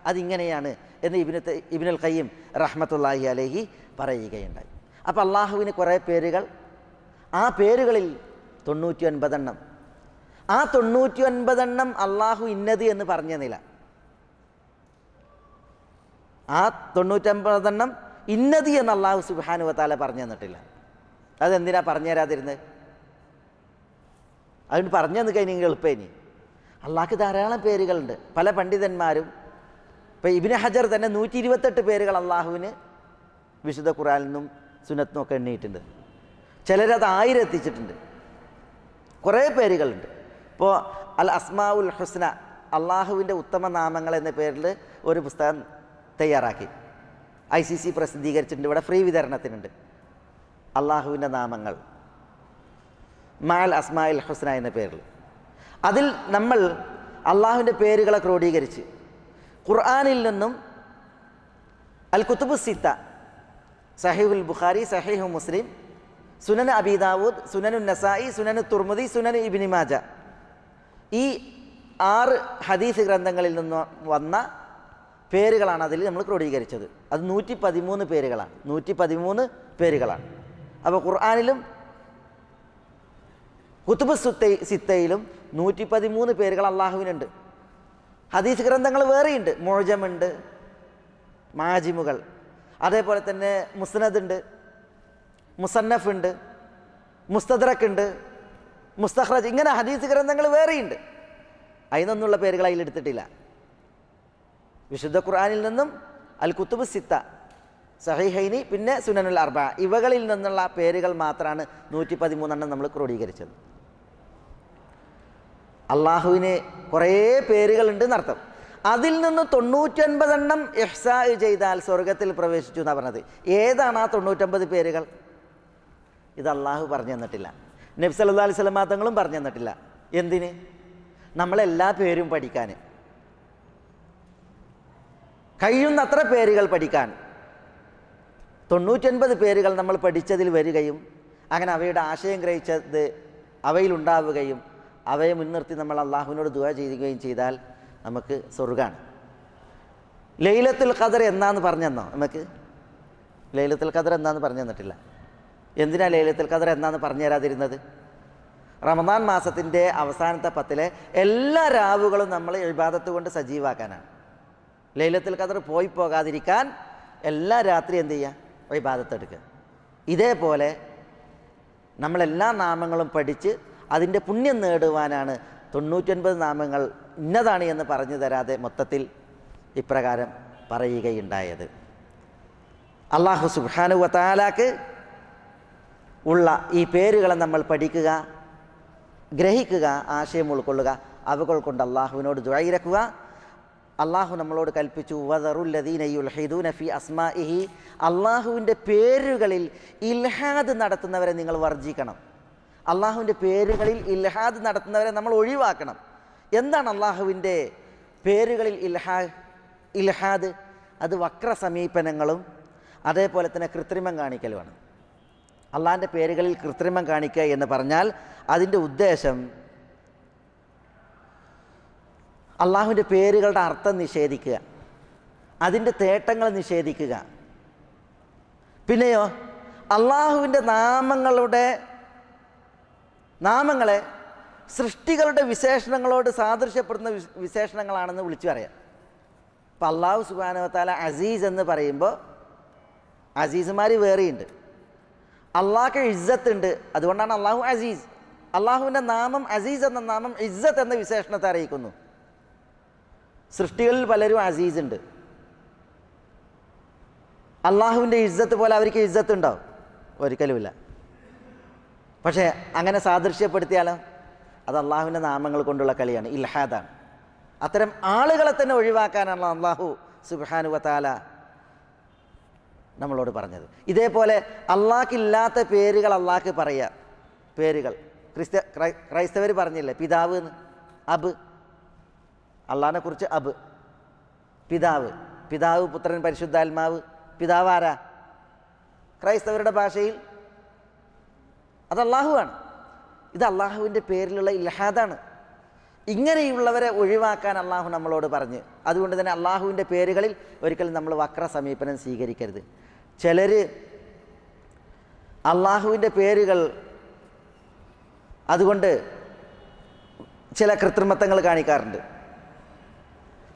S2: അതിങ്ങനെയാണ് എന്ന് ഇബ്നുൽ ഖയ്യിം റഹ്മത്തുള്ളാഹി അലൈഹി പറയുകയുണ്ടായി. അപ്പോൾ അള്ളാഹുവിന് കുറേ പേരുകൾ, ആ പേരുകളിൽ 99 ആ 99 അള്ളാഹു ഇന്നത് എന്ന് പറഞ്ഞതില്ല. ആ 99 ഇന്നത് എന്ന് അള്ളാഹു സുബ്ഹാനഹു വ തആല പറഞ്ഞു തന്നിട്ടില്ല. അതെന്തിനാ പറഞ്ഞു തരാതിരുന്നത്? അതുകൊണ്ട് പറഞ്ഞു തന്നു കഴിഞ്ഞെങ്കിൽ എളുപ്പേനി. അള്ളാഹ്ക്ക് ധാരാളം പേരുകളുണ്ട്. പല പണ്ഡിതന്മാരും, ഇപ്പോൾ ഇബ്നു ഹജർ തന്നെ 128 പേരുകൾ അള്ളാഹുവിന് വിശുദ്ധ ഖുർആനിൽ നിന്നും സുന്നത്തും ഒക്കെ എണ്ണിയിട്ടുണ്ട്. ചിലരത് 1000 എത്തിച്ചിട്ടുണ്ട്. കുറേ പേരുകളുണ്ട്. ഇപ്പോൾ അൽ അസ്മാഉൽ ഹുസ്ന, അള്ളാഹുവിൻ്റെ ഉത്തമ നാമങ്ങൾ എന്ന പേരിൽ ഒരു പുസ്തകം തയ്യാറാക്കി ICC പ്രസിദ്ധീകരിച്ചിട്ടുണ്ട്. ഇവിടെ ഫ്രീ വിതരണത്തിനുണ്ട്. അള്ളാഹുവിൻ്റെ നാമങ്ങൾ മഅൽ അസ്മാഇൽ ഹുസ്ന എന്ന പേരിൽ. അതിൽ നമ്മൾ അള്ളാഹുവിൻ്റെ പേരുകളെ ക്രോഡീകരിച്ച് ഖുർആനിൽ നിന്നും അൽ കുത്തുബു സിത്ത, സഹീഹുൽ ബുഖാരി, സഹീഹു മുസ്ലിം, സുനൻ അബീ ദാവൂദ്, സുനനു നസായി, സുനനു തുർമുദി, സുനൻ ഇബ്നു മാജ, ഈ 6 ഹദീസ് ഗ്രന്ഥങ്ങളിൽ നിന്ന് വന്ന പേരുകളാണ് അതിൽ നമ്മൾ ക്രോഡീകരിച്ചത്. അത് 113 പേരുകളാണ്. 113 പേരുകളാണ്. അപ്പോൾ ഖുർആനിലും കുത്തുബ് സിത്തയിലും 113 പേരുകൾ അള്ളാഹുവിനുണ്ട്. ഹദീസ് ഗ്രന്ഥങ്ങൾ വേറെയുണ്ട്. മുഅ്ജമുണ്ട്, മാജിമുകൾ, അതേപോലെ തന്നെ മുസ്നദ് ഉണ്ട്, മുസന്നഫ് ഉണ്ട്, മുസ്തദ്രക്ക് ഉണ്ട്, മുസ്തഖ്റജ്, ഇങ്ങനെ ഹദീസ് ഗ്രന്ഥങ്ങൾ വേറെയുണ്ട്. അതിനൊന്നുള്ള പേരുകൾ അതിലെടുത്തിട്ടില്ല. വിശുദ്ധ ഖുർആനിൽ നിന്നും അൽ കുത്തുബ് സിത്ത, സഹീഹൈനി, പിന്നെ സുനനുൽ അർബഅ, ഇവകളിൽ നിന്നുള്ള പേരുകൾ മാത്രമാണ് 113 നമ്മൾ ക്രോഡീകരിച്ചത്. അള്ളാഹുവിന് കുറേ പേരുകളുണ്ട് എന്നർത്ഥം. അതിൽ നിന്ന് 99 ഇഹ്സാ ചെയ്താൽ സ്വർഗത്തിൽ പ്രവേശിച്ചു എന്നാണ് പറഞ്ഞത്. ഏതാണ് ആ 99 പേരുകൾ? ഇത് അള്ളാഹു പറഞ്ഞു തന്നിട്ടില്ല, നബി സല്ലല്ലാഹു അലൈഹി വസല്ലം തങ്ങളും പറഞ്ഞു തന്നിട്ടില്ല. എന്തിന്? നമ്മളെല്ലാ പേരും പഠിക്കാൻ, കഴിയുന്നത്ര പേരുകൾ പഠിക്കാൻ. 99 പേരുകൾ നമ്മൾ പഠിച്ചതിൽ വരികയും അങ്ങനെ അവയുടെ ആശയം ഗ്രഹിച്ചത് അവയിലുണ്ടാവുകയും അവയെ മുൻനിർത്തി നമ്മൾ അള്ളാഹുവിനോട് ദുആ ചെയ്യുകയും ചെയ്താൽ നമുക്ക് സ്വർഗ്ഗമാണ്. ലൈലത്തുൽ ഖദർ എന്നാന്ന് പറഞ്ഞെന്നോ? നമുക്ക് ലൈലത്തുൽ ഖദർ എന്നാന്ന് പറഞ്ഞു തന്നിട്ടില്ല. എന്തിനാ ലൈലത്തുൽ ഖദർ എന്നാന്ന് പറഞ്ഞു തരാതിരുന്നത്? റമദാൻ മാസത്തിൻ്റെ അവസാനത്തെ 10 എല്ലാ രാവുകളും നമ്മൾ ഇബാദത്ത് കൊണ്ട് സജീവാക്കാനാണ്. ലൈലത്തുൽ ഖദർ പോകാതിരിക്കാൻ എല്ലാ രാത്രി എന്ത് ചെയ്യുക? ഇബാദത്ത് എടുക്കുക. ഇതേപോലെ നമ്മളെല്ലാ നാമങ്ങളും പഠിച്ച് അതിൻ്റെ പുണ്യം നേടുവാനാണ് 99 നാമങ്ങൾ ഇന്നതാണ് എന്ന് പറഞ്ഞു തരാതെ മൊത്തത്തിൽ ഇപ്രകാരം പറയുകയുണ്ടായത്. അല്ലാഹു സുബ്ഹാനഹു വ തആലക്ക് ഉള്ള ഈ പേരുകളെ നമ്മൾ പഠിക്കുക, ഗ്രഹിക്കുക, ആശയം ഉൾക്കൊള്ളുക, അവകൾ കൊണ്ട് അള്ളാഹുവിനോട് ദുആയിരക്കുക. അള്ളാഹു നമ്മളോട് കൽപ്പിച്ചു, വദറുല്ലദീന യുൽഹിദൂന ഫി അസ്മാഇഹി, അള്ളാഹുവിൻ്റെ പേരുകളിൽ ഇൽഹാദ് നടത്തുന്നവരെ നിങ്ങൾ വർജിക്കണം. അള്ളാഹുവിൻ്റെ പേരുകളിൽ ഇൽഹാദ് നടത്തുന്നവരെ നമ്മൾ ഒഴിവാക്കണം. എന്താണ് അള്ളാഹുവിൻ്റെ പേരുകളിൽ ഇൽഹാദ്? അത് വക്ര സമീപനങ്ങളും അതേപോലെ തന്നെ കൃത്രിമം കാണിക്കലുമാണ്. അള്ളാഹിൻ്റെ പേരുകളിൽ കൃത്രിമം കാണിക്കുക എന്ന് പറഞ്ഞാൽ അതിൻ്റെ ഉദ്ദേശം അള്ളാഹുവിൻ്റെ പേരുകളുടെ അർത്ഥം നിഷേധിക്കുക, അതിൻ്റെ തേട്ടങ്ങൾ നിഷേധിക്കുക. പിന്നെയോ അള്ളാഹുവിൻ്റെ നാമങ്ങളെ സൃഷ്ടികളുടെ വിശേഷണങ്ങളോട് സാദൃശ്യപ്പെടുന്ന വിശേഷണങ്ങളാണെന്ന് വിളിച്ചു പറയാം. ഇപ്പം അള്ളാഹു സുബ്ഹാനഹു വ തആല അസീസ് എന്ന് പറയുമ്പോൾ അസീസുമാർ വേറെയുണ്ട്. അള്ളാഹ്ക്ക് ഇസ്സത്ത് ഉണ്ട്, അതുകൊണ്ടാണ് അള്ളാഹു അസീസ്. അള്ളാഹുവിൻ്റെ നാമം അസീസ് എന്ന നാമം ഇസ്സത്ത് എന്ന വിശേഷണത്തെ അറിയിക്കുന്നു. സൃഷ്ടികളിൽ പലരും അസീസ് ഉണ്ട്. അള്ളാഹുവിൻ്റെ ഇസ്സത്ത് പോലെ അവർക്ക് ഇസ്സത്ത് ഉണ്ടാവും? ഒരിക്കലുമില്ല. പക്ഷേ അങ്ങനെ സാദൃശ്യപ്പെടുത്തിയാലോ അത് അള്ളാഹുവിൻ്റെ നാമങ്ങൾ കൊണ്ടുള്ള കളിയാണ്, ഇൽഹാദാണ്. അത്തരം ആളുകളെ തന്നെ ഒഴിവാക്കാനാണ് അള്ളാഹു സുബ്ഹാനഹു വ തആല നമ്മളോട് പറഞ്ഞത്. ഇതേപോലെ അള്ളാഹ്ക്കില്ലാത്ത പേരുകൾ അള്ളാഹ്ക്ക് പറയുക. പേരുകൾ ക്രൈസ്തവർ പറഞ്ഞില്ലേ, പിതാവ് എന്ന്, അബ്. അള്ളാഹിനെ കുറിച്ച് അബ്, പിതാവ്, പിതാവ്, പുത്രൻ, പരിശുദ്ധാത്മാവ്. പിതാവ് ആരാ? ക്രൈസ്തവരുടെ ഭാഷയിൽ അത് അള്ളാഹുവാണ്. ഇത് അള്ളാഹുവിൻ്റെ പേരിലുള്ള ഇൽഹാദാണ്. ഇങ്ങനെയുള്ളവരെ ഒഴിവാക്കാൻ അള്ളാഹു നമ്മളോട് പറഞ്ഞ്, അതുകൊണ്ട് തന്നെ അള്ളാഹുവിൻ്റെ പേരുകളിൽ ഒരിക്കലും നമ്മൾ വക്ര സമീപനം സ്വീകരിക്കരുത്. ചിലർ അള്ളാഹുവിൻ്റെ പേരുകൾ അതുകൊണ്ട് ചില കൃത്രിമത്വങ്ങൾ കാണിക്കാറുണ്ട്.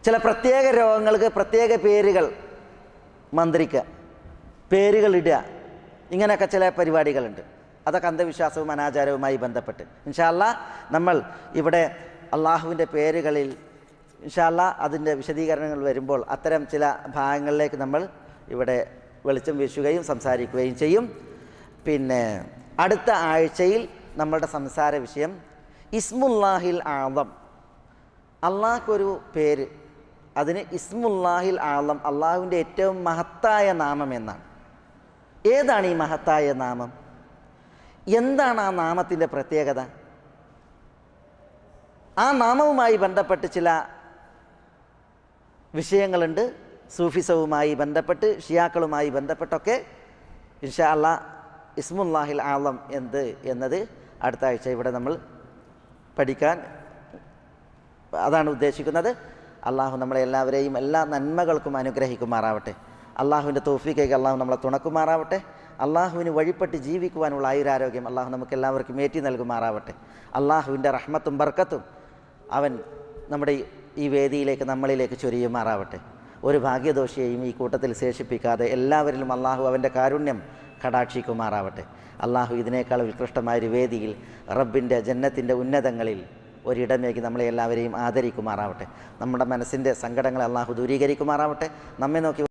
S2: ചില പ്രത്യേക രോഗങ്ങൾക്ക് പ്രത്യേക പേരുകൾ മന്ത്രിക്കുക, പേരുകൾ ഇടുക, ഇങ്ങനെയൊക്കെ ചില പരിപാടികളുണ്ട്. അതൊക്കെ അന്ധവിശ്വാസവും അനാചാരവുമായി ബന്ധപ്പെട്ട്. ഇൻഷാ അല്ലാഹ് നമ്മൾ ഇവിടെ അള്ളാഹുവിൻ്റെ പേരുകളിൽ ഇൻഷാ അല്ലാഹ് അതിൻ്റെ വിശദീകരണങ്ങൾ വരുമ്പോൾ അത്തരം ചില ഭാഗങ്ങളിലേക്ക് നമ്മൾ ഇവിടെ വെളിച്ചം വീശുകയും സംസാരിക്കുകയും ചെയ്യും. പിന്നെ അടുത്ത ആഴ്ചയിൽ നമ്മളുടെ സംസാര വിഷയം ഇസ്മുല്ലാഹിൽ ആദം. അള്ളാഹ്ക്കൊരു പേര്, അതിന് ഇസ്മുല്ലാഹിൽ ആദം, അള്ളാഹുവിൻ്റെ ഏറ്റവും മഹത്തായ നാമം എന്നാണ്. ഏതാണ് ഈ മഹത്തായ നാമം? എന്താണ് ആ നാമത്തിൻ്റെ പ്രത്യേകത? ആ നാമവുമായി ബന്ധപ്പെട്ട് ചില വിഷയങ്ങളുണ്ട്. സൂഫിസവുമായി ബന്ധപ്പെട്ട്, ഷിയാക്കളുമായി ബന്ധപ്പെട്ടൊക്കെ ഇൻഷാ അല്ലാ ഇസ്മുല്ലാഹിൽ ആളം എന്നത് അടുത്ത ആഴ്ച ഇവിടെ നമ്മൾ പഠിക്കാൻ അതാണ് ഉദ്ദേശിക്കുന്നത്. അള്ളാഹു നമ്മളെ എല്ലാവരെയും എല്ലാ നന്മകൾക്കും അനുഗ്രഹിക്കുമാറാവട്ടെ. അള്ളാഹുവിൻ്റെ തൗഫീഖേക്ക് അള്ളാഹു നമ്മളെ തുണക്കുമാറാവട്ടെ. അള്ളാഹുവിന് വഴിപ്പെട്ട് ജീവിക്കുവാനുള്ള ആയുരാരോഗ്യം അള്ളാഹു നമുക്ക് എല്ലാവർക്കും ഏറ്റി നൽകുമാറാവട്ടെ. അള്ളാഹുവിൻ്റെ റഹ്മത്തും ബർക്കത്തും അവൻ നമ്മുടെ ഈ വേദിയിലേക്ക് നമ്മളിലേക്ക് ചൊരിയുമാറാവട്ടെ. ഒരു ഭാഗ്യദോഷിയെയും ഈ കൂട്ടത്തിൽ ശേഷിപ്പിക്കാതെ എല്ലാവരിലും അള്ളാഹു അവൻ്റെ കാരുണ്യം കടാക്ഷിക്കുമാറാവട്ടെ. അള്ളാഹു ഇതിനേക്കാൾ ഉത്കൃഷ്ടമായൊരു വേദിയിൽ റബ്ബിൻ്റെ ജന്നത്തിൻ്റെ ഉന്നതങ്ങളിൽ ഒരിടമേക്ക് നമ്മളെ എല്ലാവരെയും ആദരിക്കുമാറാവട്ടെ. നമ്മുടെ മനസ്സിൻ്റെ സങ്കടങ്ങളെ അള്ളാഹു ദൂരീകരിക്കുമാറാവട്ടെ. നമ്മെ നോക്കി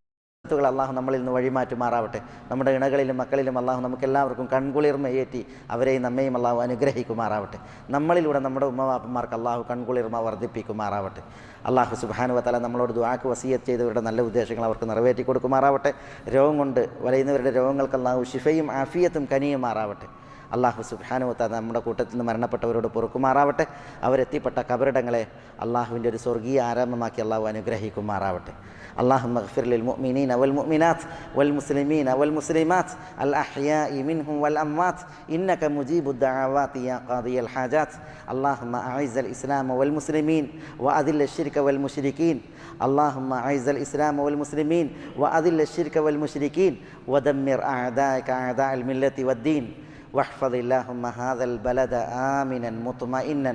S2: അള്ളാഹു നമ്മളിൽ നിന്ന് വഴിമാറ്റുമാറാവട്ടെ. നമ്മുടെ ഇണകളിലും മക്കളിലും അള്ളാഹു നമുക്കെല്ലാവർക്കും കൺകുളിർമയേറ്റി അവരെയും നമ്മയും അള്ളാഹു അനുഗ്രഹിക്കുമാറാവട്ടെ. നമ്മളിലൂടെ നമ്മുടെ ഉമ്മവാപ്പന്മാർക്ക് അള്ളാഹു കൺകുളിർമ വർദ്ധിപ്പിക്കുമാറാവട്ടെ. അള്ളാഹു സുബ്ഹാനഹു വ തആല നമ്മളോട് ദുആക്ക് വസിയത്ത് ചെയ്തവരുടെ നല്ല ഉദ്ദേശങ്ങൾ അവർക്ക് നിറവേറ്റി കൊടുക്കുമാറാവട്ടെ. രോഗം കൊണ്ട് വലയുന്നവരുടെ രോഗങ്ങൾക്ക് അള്ളാഹു ശിഫയും ആഫിയത്തും കനിയുമാറാവട്ടെ. അള്ളാഹു സുബ്ഹാനഹു വ തആല നമ്മുടെ കൂട്ടത്തിൽ നിന്ന് മരണപ്പെട്ടവരോട് പൊറുക്കുമാറാവട്ടെ. അവരെത്തിപ്പെട്ട കബറിടങ്ങളെ അള്ളാഹുവിൻ്റെ ഒരു സ്വർഗീയ ആരാമമാക്കി അള്ളാഹു അനുഗ്രഹിക്കുമാറാവട്ടെ. اللهم اغفر للمؤمنين والمؤمنات والمسلمين والمسلمات الأحياء منهم والأموات إنك مجيب الدعوات يا قاضي الحاجات. اللهم أعز الإسلام والمسلمين وأذل الشرك والمشركين. اللهم أعز الإسلام والمسلمين وأذل الشرك والمشركين ودمر أعداءك أعداء الملة والدين. واحفظ اللهم هذا البلد آمنا مطمئنا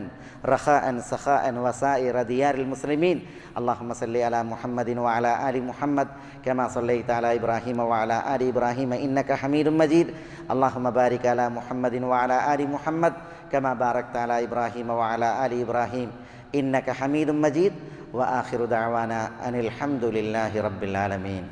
S2: رخاء سخاء وسائر ديار المسلمين. اللهم صل على محمد وعلى آل محمد كما صليت على إبراهيم وعلى آل إبراهيم إنك حميد مجيد. اللهم بارك على محمد وعلى آل محمد كما باركت على إبراهيم وعلى آل إبراهيم إنك حميد مجيد. وآخر دعوانا أن الحمد لله رب العالمين.